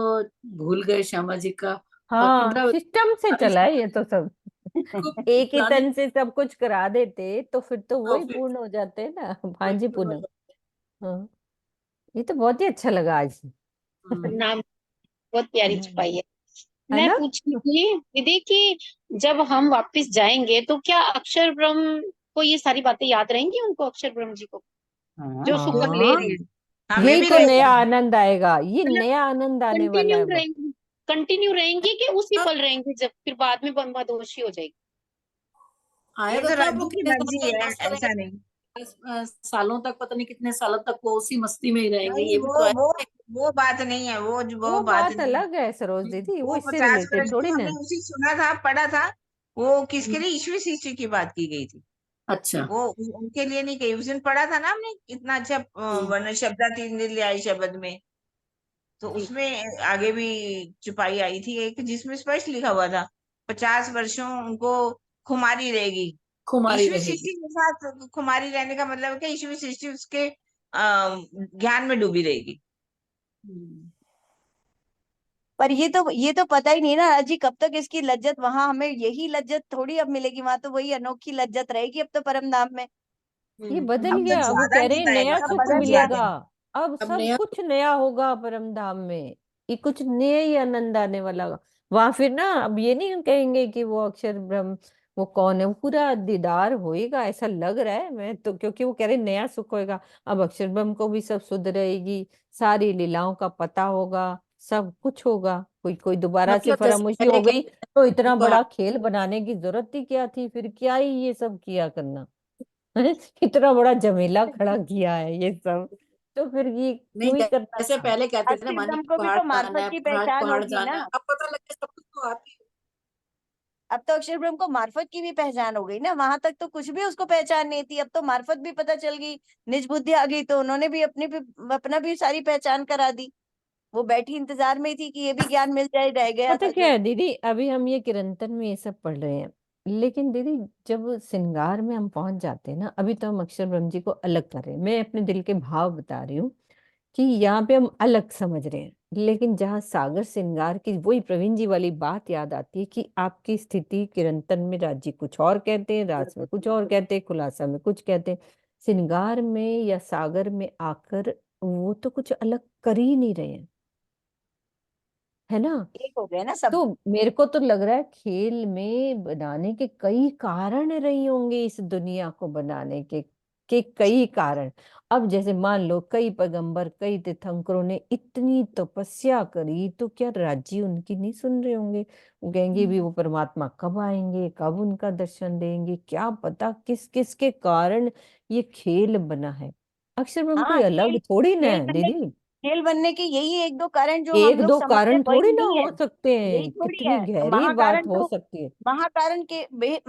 भूल गए, श्यामा जी का। और हाँ, इंदिरा सिस्टम से चला है ये तो सब। को एक ही पुराने तन से सब कुछ करा देते तो फिर तो तो वही फिर पूर्ण हो जाते ना। हाँ वही जी पूर्ण हो पूनम। जाता हाँ, ये तो बहुत ही अच्छा लगा आज। है। नाम बहुत प्यारी हम्म, छुपाई है। है मैं ना। पूछ रही थी दीदी कि जब हम वापस जाएंगे तो क्या अक्षर ब्रह्म को ये सारी बातें याद रहेंगी उनको, अक्षर ब्रह्म जी को हाँ जो सुख हम ले हाँ, रहे हैं? हमें यही भी तो नया रहेगा। आनंद आएगा, ये मतलब नया आनंद आने वाला कंटिन्यू है अब। रहेंगे, कंटिन्यू रहेंगे कि उसी पल रहेंगे जब फिर बाद में बदमाशी हो जाएगी? आया ये तो तो था वो राज्य की कितने मर्जी साल तक, है, 10 साल ऐसा नहीं। सालों तक, पता नहीं कितने सालों तक वो उसी मस्ती में ही रहेंगे, नहीं, ये भी तो है। वो बात नहीं है, वो वो बात बात नहीं है। अलग है सरोज दीदी, वो वो इससे 50 वर्ष रिलेटेड की थोड़ी ना हमने है। उसी सुना था, पढ़ा था। वो किसके हम्म, लिए, ईश्वर सृष्टि की बात की गई थी। अच्छा। वो उनके लिए नहीं कही, उस दिन पढ़ा था ना हमने, इतना अच्छा वर्ण शब्दा तीन दिन ले आई शब्द में। तो ठीक। उसमें आगे भी छुपाई आई थी एक, जिसमें स्पष्ट लिखा हुआ था 50 वर्षों उनको खुमारी रहेगी। खुमारी ईश्वर रहेगी। सृष्टि के साथ खुमारी रहने का मतलब है कि ईश्वर सृष्टि उसके ज्ञान में डूबी रहेगी। हम्म, पर ये तो पता ही नहीं ना अजी, कब तक इसकी लज्जत, वहां हमें यही लज्जत थोड़ी अब मिलेगी, वहां तो वही अनोखी लज्जत रहेगी अब तो परम धाम में। ये बदल अब तो गया, वो ज्यादा कह रहे हैं नींद नया आएगा, सब अब सुख तो बदल गया। मिलेगा। ज्यादा। अब अब सब नया। कुछ नया होगा परम धाम में। ये कुछ नया ही आनंद आने वाला होगा। वहां फिर ना अब ये नहीं कहेंगे कि वो अक्षर ब्रह्म, वो कौन है, वो पूरा दीदार होएगा ऐसा लग रहा है। मैं तो, क्योंकि वो कह रहे हैं नया सुख होएगा। अब अक्षर ब्रह्म को भी सब सुध रहेगी, सारी लीलाओं का पता होगा, सब कुछ होगा। कोई कोई दोबारा से मतलब जैसे फरामोशी पहले हो गई कहते तो थे इतना तो बड़ा खेल बनाने की जरूरत ही क्या थी, फिर क्या ही ये सब किया करना। इतना बड़ा झमेला खड़ा किया है ये सब, तो फिर ये नहीं, क्यों ही करना जैसे था। पहले कहते थे ना, अक्षर मानिए ब्रह्म को भी पहाड़ तो जाना मार्फत है, की पहाड़ पहचान पहाड़ होगी जाना ना। है, अब पता लग गया सब कुछ तो आप ही। अब तो अक्षर ब्रह्म को मार्फत की भी पहचान हो गई ना, वहां तक तो कुछ भी उसको पहचान नहीं थी, अब तो मार्फत भी पता चल गई, निज बुद्धि आ गई, तो उन्होंने भी अपना भी सारी पहचान करा दी। वो बैठी इंतजार में ही थी कि ये भी ज्ञान मिल जाए, रह गया पता था क्या जो। है दीदी, अभी हम ये किरंतन में ये सब पढ़ रहे हैं, लेकिन दीदी जब श्रृंगार में हम पहुंच जाते हैं ना, अभी तो हम अक्षर ब्रह्म जी को अलग कर रहे हैं, मैं अपने दिल के भाव बता रही हूँ कि यहाँ पे हम अलग समझ रहे हैं। लेकिन जहाँ सागर श्रृंगार की वही प्रवीण जी वाली बात याद आती है कि आपकी स्थिति किरंतन में राजी कुछ और कहते हैं, रास में कुछ और कहते हैं, खुलासा में कुछ कहते हैं, श्रृंगार में या सागर में आकर वो तो कुछ अलग कर ही नहीं रहे हैं, है ना। एक हो गए ना सब। तो मेरे को तो लग रहा है खेल में बनाने के कई कारण रही होंगे, इस दुनिया को बनाने के कई कारण। अब जैसे मान लो कई पैगंबर, कई तीर्थंकरों ने इतनी तपस्या करी, तो क्या राज्य उनकी नहीं सुन रहे होंगे। वो कहेंगे भी वो परमात्मा कब आएंगे, कब उनका दर्शन देंगे, क्या पता किस किस के कारण ये खेल बना है। अक्षर ब्रह्म कोई हाँ, खेल अलग थोड़ी ना खेल है बनने दीदी। खेल बनने के यही एक दो कारण जो हम एक लोग दो समझते हैं कारण वही थोड़ी ना नहीं है। हो सकते यही हैं, थोड़ी कितनी है, गहरी बात महाकारण हो तो सकती है।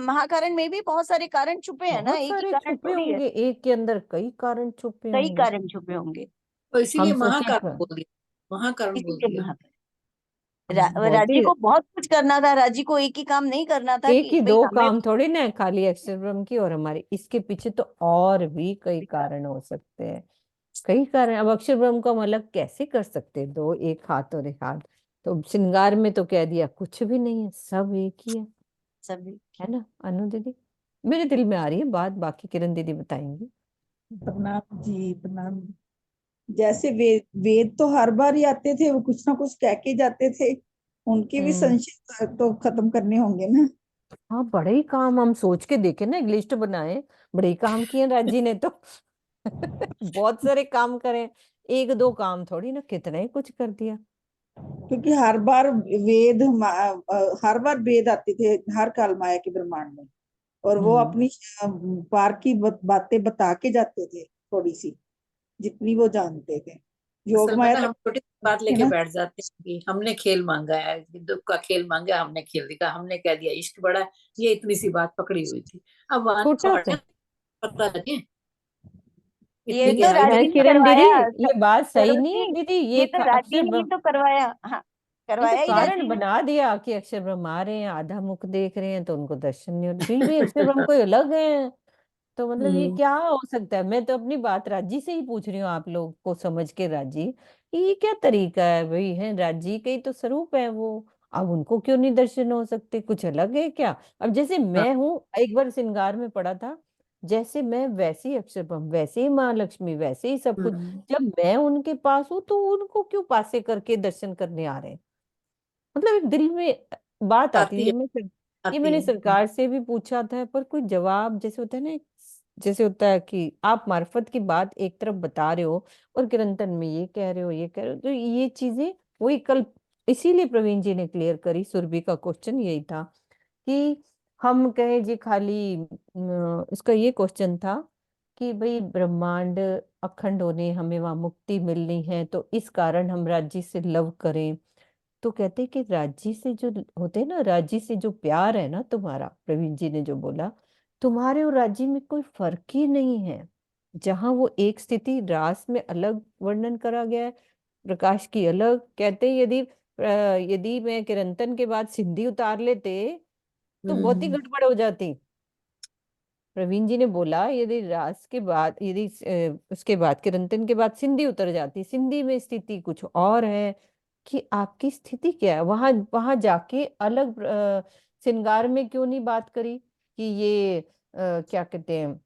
महाकारण में भी बहुत सारे कारण छुपे हैं ना, बहुत एक ही सारे कारण छुपे थोड़ी है। होंगे, एक के अंदर कई कारण छुपे कई होंगे। कारण छुपे होंगे। तो इसीलिए हम सोचे महाकारण बोल दिया, महाकारण बोल इसीलिए दिया। बहुत राजी ही को बहुत कुछ करना था, राजी को एक ही काम नहीं करना था एक कि ही भाई दो हमें। काम थोड़ी ना है खाली अक्षर ब्रह्म की और हमारे, इसके पीछे तो और भी कई कारण हो सकते हैं। कई कारण, अब अक्षर ब्रह्म को हम अलग कैसे कर सकते हैं, दो एक हाथ और एक हाथ। तो श्रृंगार में तो कह दिया कुछ भी नहीं है, सब एक ही सभी। है ना अनु दीदी। मेरे दिल में आ रही है बात, बाकी किरण दीदी बताएंगी। प्रणाम जी, प्रणाम। जैसे वेद तो हर बार ही आते थे, वो कुछ ना कुछ कह के जाते थे, उनके भी हम्म। संशय तो खत्म करने होंगे ना। हाँ, बड़े ही काम हम सोच के देखे ना, एक लिस्ट बनाए, बड़े ही काम किए राजी ने तो। बहुत सारे काम करे, एक दो काम थोड़ी ना, कितना ही कुछ कर दिया। क्योंकि हर बार वेद आते थे हर काल माया के ब्रह्मांड में, और वो हम्म। अपनी पार की बातें बता के जाते थे, थोड़ी सी जितनी वो जानते थे, योग असल में माया ना तक हम छोटी सी बात है लेके ना। बैठ जाते हैं कि हमने खेल मांगा है, दुख का खेल मांगा, हमने खेल दिखा, हमने कह दिया इश्क बड़ा है, ये इतनी सी बात पकड़ी हुई थी। अब वहां छोटा थोड़े सा पता लगे। ये इतनी तो गहराई है राजी से ने किरण दीदी, करवाया ये बात सही सरोज नहीं जी, है दीदी, ये तो राजी अक्षर ने ही ब्रह्म, तो करवाया, हाँ ये तो करवाया ही कारण राजी ने। बना दिया कि अक्षर ब्रह्म आ रहे हैं, आधा मुख देख रहे हैं तो उनको दर्शन नहीं हो, फिर भी अक्षर ब्रह्म कोई अलग है। तो मतलब ये हम्म, क्या हो सकता है? मैं तो अपनी बात राजी से ही पूछ रही हूँ, आप लोग को समझ के राजी, ये क्या तरीका है भाई? है राजी के ही तो स्वरूप है वो, अब उनको क्यों नहीं दर्शन हो सकते? कुछ अलग है क्या? अब जैसे हाँ, मैं हूँ, एक बार श्रृंगार में पढ़ा था, जैसे मैं वैसे ही अक्षर ब्रह्म, वैसे ही माँ लक्ष्मी, वैसे ही सब कुछ, हम्म, जब मैं उनके पास हूँ तो उनको क्यों पासे करके दर्शन करने आ रहे हैं? मतलब एक दिल में बात आती आती है। है, ये आती मैंने है। सरकार से भी पूछा था, पर कोई जवाब, जैसे होता है ना, जैसे होता है कि आप मार्फत की बात एक तरफ बता रहे हो और किरंतन में ये कह रहे हो, ये कह रहे हो, तो ये चीजें वही कल, इसीलिए प्रवीण जी ने क्लियर करी, सुरभि का क्वेश्चन यही था कि हम कहे जी खाली इसका ये क्वेश्चन था कि भाई ब्रह्मांड अखंड होने, हमें वहां मुक्ति मिलनी है, तो इस कारण हम राज्य से लव करें। तो कहते हैं कि राज्य से जो होते हैं ना, राज्य से जो प्यार है ना तुम्हारा, प्रवीण जी ने जो बोला, तुम्हारे और राज्य में कोई फर्क ही नहीं है। जहां वो एक स्थिति रास में अलग वर्णन करा गया है, प्रकाश की अलग, कहते हैं यदि यदि मैं किरंतन के बाद सिंधी उतार लेते तो बहुत ही हम्म, गड़बड़ हो जाती। प्रवीण जी ने बोला यदि रास के बाद, यदि उसके बाद किरंतन के बाद सिंधी उतर जाती, सिंधी में स्थिति कुछ और है, कि आपकी स्थिति क्या है वहां, वहां जाके अलग श्रृंगार में क्यों नहीं बात करी कि ये क्या कहते हैं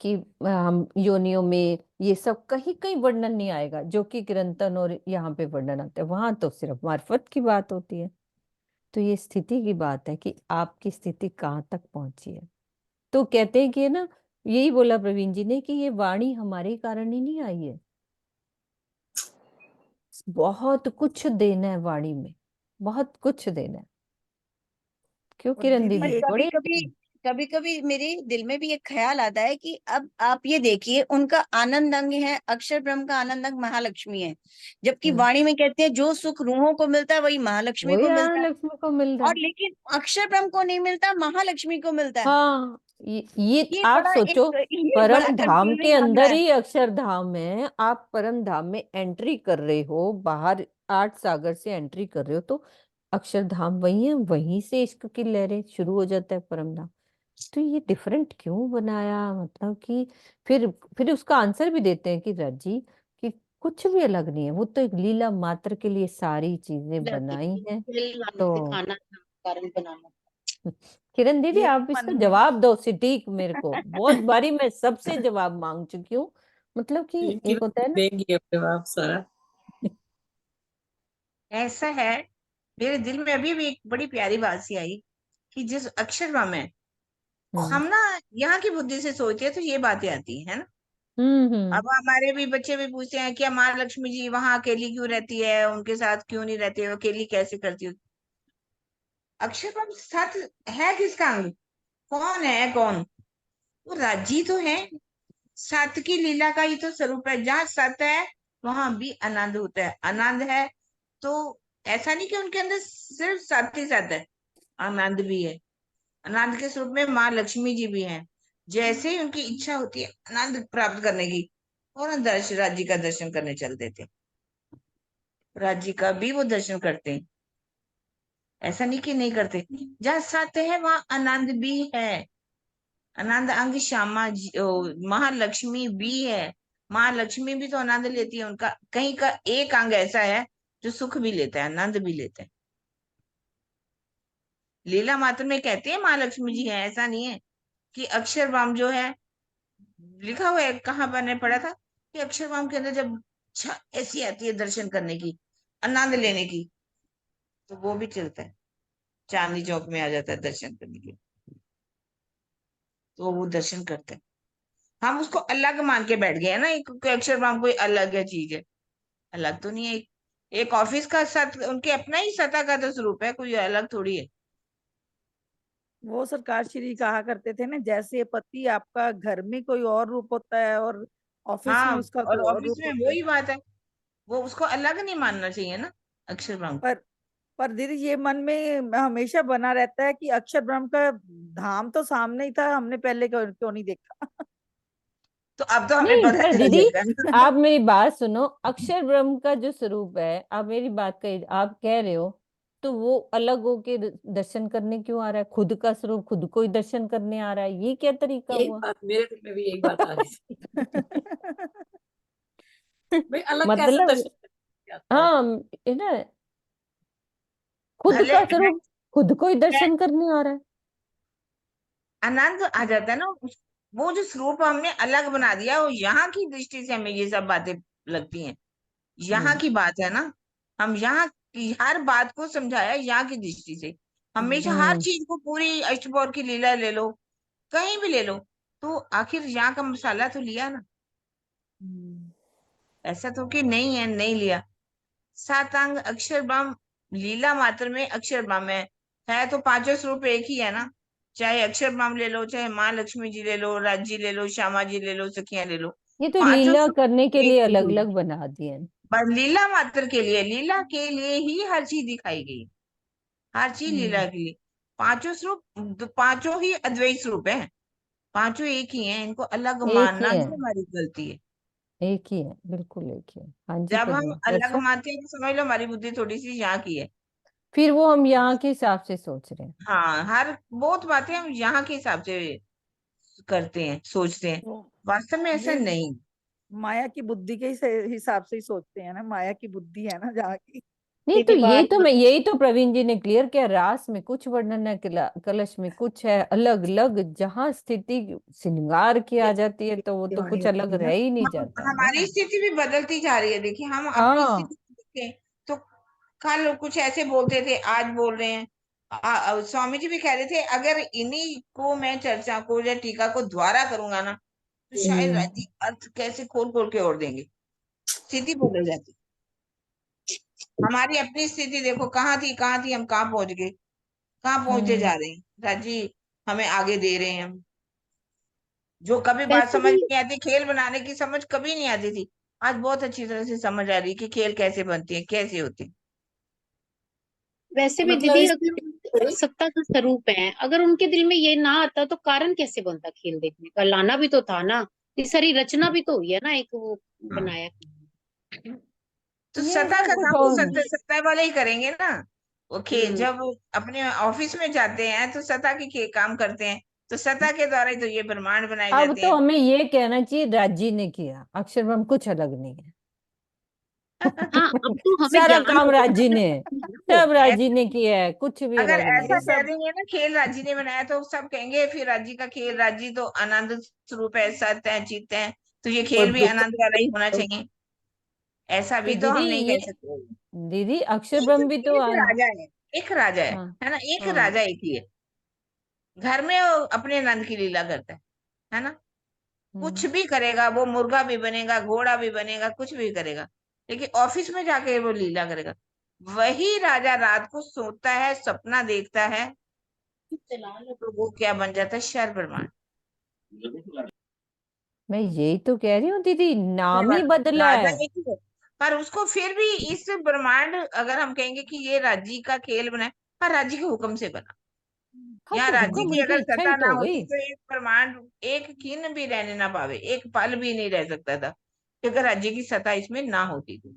कि हम योनियों में ये सब कहीं कहीं वर्णन नहीं आएगा, जो कि किरंतन और यहाँ पे वर्णन आता है, वहां तो सिर्फ मार्फत की बात होती है। तो ये स्थिति की बात है कि आपकी स्थिति कहाँ तक पहुंची है। तो कहते हैं कि ना, यही बोला प्रवीण जी ने कि ये वाणी हमारे कारण ही नहीं आई है, बहुत कुछ देना है वाणी में, बहुत कुछ देना है। क्यों और किरण दीदी पर दीदी एक कभी बड़े? कभी, कभी कभी मेरे दिल में भी एक ख्याल आता है कि अब आप ये देखिए, उनका आनंद अंग है, अक्षर ब्रह्म का आनंद अंग महालक्ष्मी है, जबकि हम्म, वाणी में कहते हैं जो सुख रूहों को मिलता है वही महालक्ष्मी वही को मिलता है। लक्ष्मी को मिल रहा और है। लेकिन अक्षर ब्रह्म को नहीं मिलता, महालक्ष्मी को मिलता है। हाँ, ये ये आप बड़ा सोचो, एक, ये बड़ा परम धाम के कंफ्यूजिंग लग रहा अंदर है। ही अक्षरधाम है, आप परम धाम में एंट्री कर रहे हो, बाहर 8 सागर से एंट्री कर रहे हो, तो अक्षरधाम वही है, वहीं से इश्क की लहरें शुरू हो जाता है परम धाम। तो ये डिफरेंट क्यों बनाया? मतलब कि फिर उसका आंसर भी देते हैं कि रजी, कि कुछ भी अलग नहीं है, वो तो एक लीला मात्र के लिए सारी चीजें बनाई हैं। खेल वाले तो दिखाना था, कारण बनाना। किरण दीदी, ये आप मन इसका में जवाब दो सटीक, मेरे को बहुत बारी मैं सबसे जवाब मांग चुकी हूँ। मतलब कि कि एक होता है ना। देंगे अब जवाब सारा। ऐसा है, मेरे दिल में अभी भी एक बड़ी प्यारी बात सी आई कि जिस अक्षरवा में हम्म हम ना यहाँ की बुद्धि से सोचते हैं तो ये बातें आती है ना। हम्म। अब हमारे भी बच्चे भी पूछते हैं कि माँ लक्ष्मी जी वहां अकेली क्यों रहती है, उनके साथ क्यों नहीं रहती है, अकेली कैसे करती हो? अक्षरवा में साथ है किसका अंग? कौन है कौन? वो राजी तो है, सत की लीला का ही तो स्वरूप है। जहाँ सत है वहां भी आनंद होता है, आनंद है। तो ऐसा नहीं कि उनके अंदर सिर्फ सत ही सत है, आनंद भी है। आनंद के स्वरूप में माँ लक्ष्मी जी भी हैं। जैसे ही उनकी इच्छा होती है आनंद प्राप्त करने की, और दर्श राज्य का दर्शन करने चल देते हैं, राज्य का भी वो दर्शन करते हैं। ऐसा नहीं कि नहीं करते। जहाँ सत्य है वहां आनंद भी है। आनंद अंग श्यामा जी, महालक्ष्मी भी है। महालक्ष्मी भी तो आनंद लेती है, उनका कहीं का एक अंग ऐसा है जो सुख भी लेता है, आनंद भी लेता है। लीला मात्र में कहते हैं महालक्ष्मी जी है, ऐसा नहीं है कि अक्षरवाम जो है, लिखा हुआ है, कहाँ मैंने पढ़ा था कि अक्षरवाम के अंदर जब इच्छा ऐसी आती है दर्शन करने की, आनंद लेने की, तो वो भी चलता है, चांदनी चौक में आ जाता है दर्शन करने के लिए, तो वो दर्शन करते हैं। हम उसको अलग मान के बैठ गए हैं ना, एक अक्षरवाम कोई अलग है चीज है, अलग तो नहीं है। एक ऑफिस का सत, उनके अपना ही सत्ता का तो स्वरूप है, कोई अलग थोड़ी है। वो सरकार श्री कहा करते थे ना, जैसे पति आपका घर में कोई और रूप होता है और ऑफिस में हाँ, उसका और कोई और ऑफिस रूप में होता है। वही बात है, वो उसको अलग नहीं मानना चाहिए ना अक्षरवाम को। पर पर दीदी ये मन में हमेशा बना रहता है कि अक्षर ब्रह्म का धाम तो सामने ही था, हमने पहले क्यों क्यों नहीं देखा। तो अब तो हमें नहीं पता पर चल दीदी जाएगा ना। आप मेरी बात सुनो, अक्षर ब्रह्म का जो स्वरूप है, आप मेरी बात कही, आप कह रहे हो तो वो अलग होके दर्शन करने क्यों आ रहा है? खुद का स्वरूप खुद को ही दर्शन करने आ रहा है, ये क्या तरीका यही हुआ? बात मेरे दिल में भी यही बात आ रही थी। भाई अलग कैसे मतलब दर्शन करके आता है? हाँ, ये ना, खुद भले का स्वरूप खुद को ही दर्शन करने आ रहा है। आनंद आ जाता है ना वो जो स्वरूप हमने अलग बना दिया, वो यहाँ की दृष्टि से हमें ये सब बातें लगती हैं। यहाँ की बात है ना, हम यहाँ की हर बात को समझाया यहाँ की दृष्टि से। हमेशा हर हम्म चीज को पूरी अष्टप्रहर की लीला ले लो, कहीं भी ले लो, तो आखिर यहाँ का मसाला तो लिया ना। ऐसा तो कि नहीं है, नहीं लिया। सातांग अक्षर ब्रह्म लीला मात्र में अक्षर ब्रह्म है तो पांचों स्वरूप एक ही है ना। चाहे अक्षर ब्रह्म ले लो, चाहे माँ लक्ष्मी जी ले लो, राज जी ले लो, श्यामा जी ले लो, सखियां ले लो, ये तो पांचों लीला करने के स्वरूप एक लिए ही अलग हुई। अलग बना दिए हैं। बस लीला मात्र के लिए, लीला के लिए ही हर चीज दिखाई गई, हर चीज लीला के लिए। पांचों स्वरूप पांचों ही अद्वैत स्वरूप है, पांचों एक ही हैं, इनको अलग एक ही मानना है, ही हमारी गलती है। एक ही है, बिल्कुल एक ही है। हाँ जी जब हम प्रवीण अलग वर्षा। मानते हैं तो समझ लो हमारी बुद्धि थोड़ी सी यहाँ की है। फिर वो हम यहाँ के हिसाब से सोच रहे हैं। हाँ, हर बहुत बातें हम यहाँ के हिसाब से करते हैं, सोचते हैं, वो वास्तव में ऐसा ये नहीं। माया की बुद्धि के हिसाब से ही सोचते हैं ना, माया की बुद्धि है ना जहाँ की। नहीं तो दीदी ये बात तो मैं, यही तो प्रवीण जी ने क्लियर किया, रास में कुछ वर्णन है, कलश में कुछ है, अलग अलग जहाँ स्थिति श्रृंगार की आ जाती है तो वो तो कुछ अलग रह ही नहीं जाता है हमारी ना। स्थिति भी बदलती जा रही है। देखिए हम अपनी हाँ स्थिति देखें तो कल कुछ ऐसे बोलते थे, आज बोल रहे हैं। स्वामी जी भी कह रहे थे अगर इन्हीं को मैं चर्चा को या टीका को द्वारा करूंगा ना, तो शायद अर्थ कैसे खोल खोल के और देंगे, स्थिति बदल जाती। हमारी अपनी स्थिति देखो कहाँ थी हम कहाँ पहुंच गए, कहाँ पहुंचे हम्म जा रहे हैं। राजी हमें आगे दे रहे हैं हम। जो कभी बात वैसे समझ भी नहीं आती, खेल बनाने की समझ कभी नहीं आती थी, आज बहुत अच्छी तरह से समझ आ रही है कि खेल कैसे बनती है, कैसे होती है। वैसे भी मतलब दीदी इस अगर सत्ता का स्वरूप है, अगर उनके दिल में ये ना आता तो कारण कैसे बनता खेल देखने का? लाना भी तो था ना, ये सारी रचना भी तो हुई है ना, एक वो हाँ, बनाया। तो ये सत्ता ना का कुछ काम तो और सत्ता वाले ही करेंगे ना। वो हम्म। जब अपने ऑफिस में जाते हैं तो सत्ता के काम करते हैं, तो सत्ता के द्वारा ही तो ये ब्रह्मांड बनाए अब जाते तो हैं। हमें ये कहना चाहिए राजी ने किया, अक्षरब्रह्म कुछ अलग नहीं है। हाँ, अब तो हमें सारा ज्ञान काम हो गया राजी ना। ने, देखो, सब राजी ने किया है, कुछ भी अगर अलग नहीं ऐसा ये है। कह सब देंगे ना खेल राजी ने बनाया, तो सब कहेंगे फिर राजी का खेल, राजी तो आनंद स्वरूप है, सत्य है, चित्त है, तो ये खेल और भी दुख आनंद वाला ही होना चाहिए। ऐसा तो भी तो दीदी हम नहीं ये, कह सकते। दीदी अक्षर एक ब्रह्म भी तो एक राजा है, एक राजा हाँ है ना, एक हाँ राजा एक ही है। घर में वो अपने नंद की लीला करता है ना। कुछ हम्म भी करेगा, वो मुर्गा भी बनेगा, घोड़ा भी बनेगा, कुछ भी करेगा, लेकिन ऑफिस में जाके वो लीला करेगा। वही राजा रात को सोता है, सपना देखता है, तो वो क्या बन जाता है, शर ब्रह्मांड। मैं यही तो कह रही हूँ दीदी, ये नाम ही वाला बदला राजा है। एक ही है, पर उसको फिर भी इस ब्रह्मांड, अगर हम कहेंगे कि ये राज्य का खेल बना है, हाँ राज्य के हुक्म से बना। हाँ यहाँ तो राज्य हुक्म की उनकी अगर इच्छा ही सत्ता तो ना हो होती गई। तो एक ब्रह्मांड एक क्षण भी रहने ना पावे, एक पल भी नहीं रह सकता था, क्योंकि राज्य की सत्ता इसमें ना होती थी।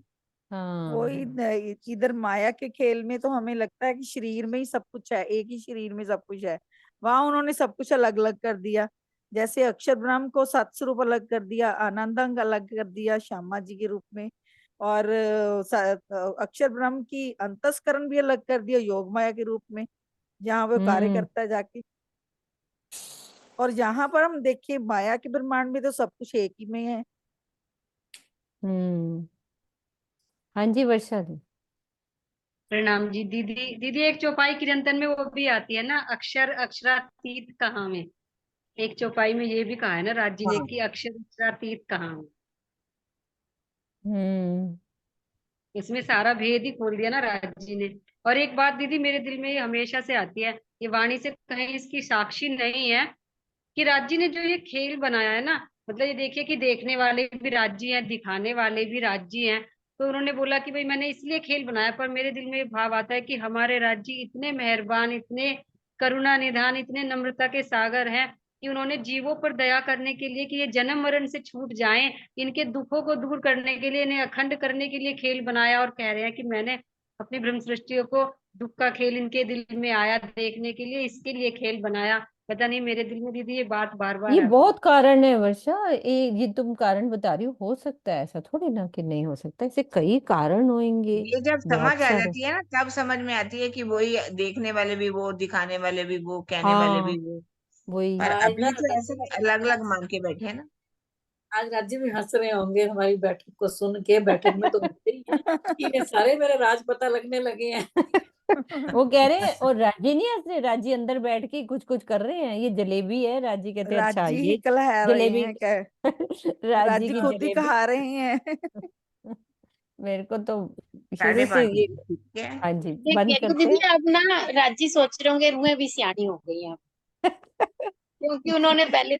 वही हाँ इधर माया के खेल में तो हमें लगता है कि शरीर में ही सब कुछ है, एक ही शरीर में सब कुछ है। वहां उन्होंने सब कुछ अलग अलग कर दिया। जैसे अक्षर ब्रह्म को सात स्वरूप अलग कर दिया, आनंद अंग अलग कर दिया श्यामा जी के रूप में, और अक्षर ब्रह्म की अंतस्करण भी अलग कर दिया योग माया के रूप में, जहाँ वो कार्य हम्म करता है जाके। और यहाँ पर हम देखिए माया के ब्रह्मांड में तो सब कुछ एक ही में है। हम्म हाँ जी वर्षा जी। प्रणाम जी दीदी। दीदी एक चौपाई कीर्तन में वो भी आती है ना, अक्षर अक्षरातीत कहाँ में। एक चौपाई में ये भी कहा है ना राज जी ने हाँ, कि अक्षर अक्षरातीत कहाँ में। हम्म इसमें सारा भेद ही खोल दिया ना राज जी ने। और एक बात दीदी मेरे दिल में ये हमेशा से आती है, ये वाणी से कहीं इसकी साक्षी नहीं है, कि राजी ने जो ये खेल बनाया है ना, मतलब ये देखिए कि देखने वाले भी राजी हैं, दिखाने वाले भी राजी हैं। तो उन्होंने बोला कि भाई मैंने इसलिए खेल बनाया, पर मेरे दिल में ये भाव आता है कि हमारे राजी इतने मेहरबान, इतने करुणा निधान, इतने नम्रता के सागर हैं कि उन्होंने जीवों पर दया करने के लिए, कि ये जन्म मरण से छूट जाएं, इनके दुखों को दूर करने के लिए, इन्हें अखंड करने के लिए खेल बनाया। और कह रहे हैं कि मैंने अपनी ब्रह्म सृष्टियों को दुख का खेल इनके दिल में आया देखने के लिए, इसके लिए खेल बनाया। पता नहीं मेरे दिल में दीदी ये बात बार बार ये आती बहुत कारण है वर्षा, ये तुम कारण बता रही हो सकता है, ऐसा थोड़ी ना कि नहीं हो सकता, ऐसे कई कारण होंगे ये जब समझ बहुत आ सारे। जाती है ना तब समझ में आती है कि वही देखने वाले भी वो, दिखाने वाले भी वो, कहने वाले हाँ भी वो। वही। पर आज ना अभी तो राज्य ऐसे में अलग अलग मान के बैठे हैं ना। आज राज्य में हंस रहे होंगे हमारी बैठक को सुन के। बैठक में तो हंसते ही हैं कि ये सारे मेरे राज पता लगने लगे हैं। वो कह रहे हैं, और राजी नहीं हंस रहे, राजी अंदर बैठ के कुछ कुछ कर रहे हैं। ये जलेबी है, राजी कहते हैं अच्छा राजी ही ये कलह रहे जलेबी। हैं क्या? राजी राजी की खुद ही जलेबी। कहा रही हैं। मेरे को तो साढ़े शुरू से पांच ये। ठीक है। हाँ जी, ये बंद केतु करते दीदी हैं। अब ना राजी सोच रहे होंगे रूहें भी सियानी हो गई हैं, क्योंकि उन्होंने पहले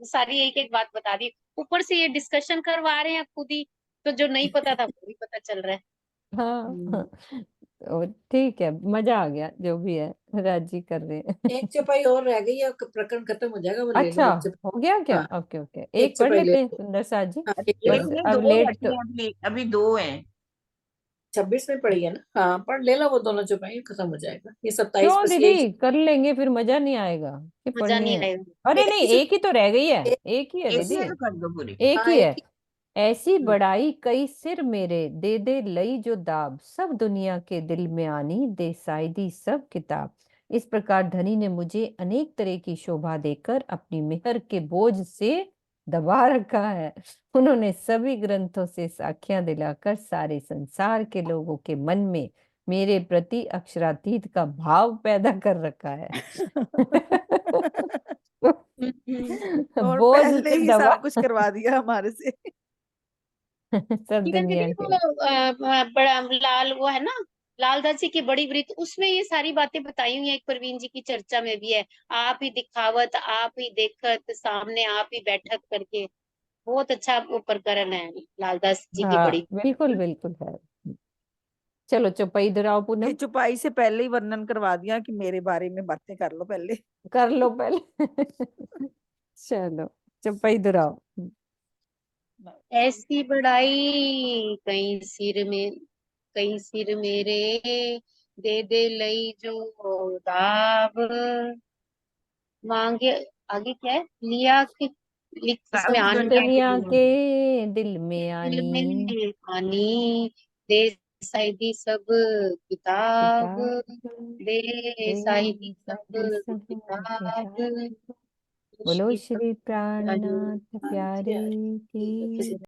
सारी एक एक बात बता दी, ऊपर से ये डिस्कशन करवा रहे हैं खुद ही, तो जो नहीं पता था वो भी पता चल रहा है। हाँ हाँ। तो ठीक है, मजा आ गया जो भी है, राजी कर रहे हैं। एक चौपाई और रह गई है, प्रकरण खत्म हो जाएगा, वो ले लो अच्छा, एक चौपाई। हो गया क्या? हाँ, ओके ओके, एक एक पढ़ चौपाई ले लेते हैं लो। सुंदर साथ जी। हाँ, एक ले एक बस लो। नहीं, अब दो लेट बची तो। हैं अभी, अभी दो हैं। 26 में पड़ी है ना? हाँ, पढ़ ले लो वो दोनों चौपाई, खत्म हो जाएगा। ये 27 क्यों बस यही दीदी, कर लेंगे, फिर मजा नहीं आएगा कि मजा पढ़नी नहीं है। आएगा। अरे एक नहीं, ही एक ही तो रह गई है, एक, एक ही है एक बस ही दीदी, है तो कर दो पूरी। एक हाँ ही है। एक ही। ऐसी हम्म, बड़ाई कई सिर मेरे, दे दे लई जो दाब, सब दुनिया के दिल में आनी, दे साइदी सब किताब। इस प्रकार धनी ने मुझे अनेक तरह की शोभा देकर अपनी मेहर के बोझ से दबा रखा है। उन्होंने सभी ग्रंथों से साखियां दिलाकर सारे संसार के लोगों के मन में मेरे प्रति अक्षरातीत का भाव पैदा कर रखा है। और बोझ पहले से ही दबा। सब कुछ करवा दिया हमारे से। सब इवन दुनिया दीदी के। वो बड़ा लाल वो है ना, लाल दासी की बड़ी वृत्त, उसमें ये सारी बातें बताई हुई है, एक प्रवीण जी की चर्चा में भी है। आप ही दिखावत, आप ही देखत, सामने आप ही बैठक करके, बहुत अच्छा वो प्रकरण है लालदास जी की हाँ बड़ी। बिल्कुल बिल्कुल है। चलो चौपाई दोहराओ ये पूनम। चुपाई से पहले ही वर्णन करवा दिया कि मेरे बारे में बातें कर लो पहले। कर लो पहले। चलो चौपाई दोहराओ। ऐसी बड़ाई कई सिर मेरे, दे दे लई जो दाब, मांगे। आगे क्या है, लिया कि लिख इसमें सब आन क्या दुनिया के दुनिया दिलों के में। दिल में दिल आनी, में आनी, दे साहिबी सब किताब, किताब दे दे साहिबी सब सारी सब किताब। किताब। बोलो श्री श्री प्राणनाथ प्यारे प्यारे की। की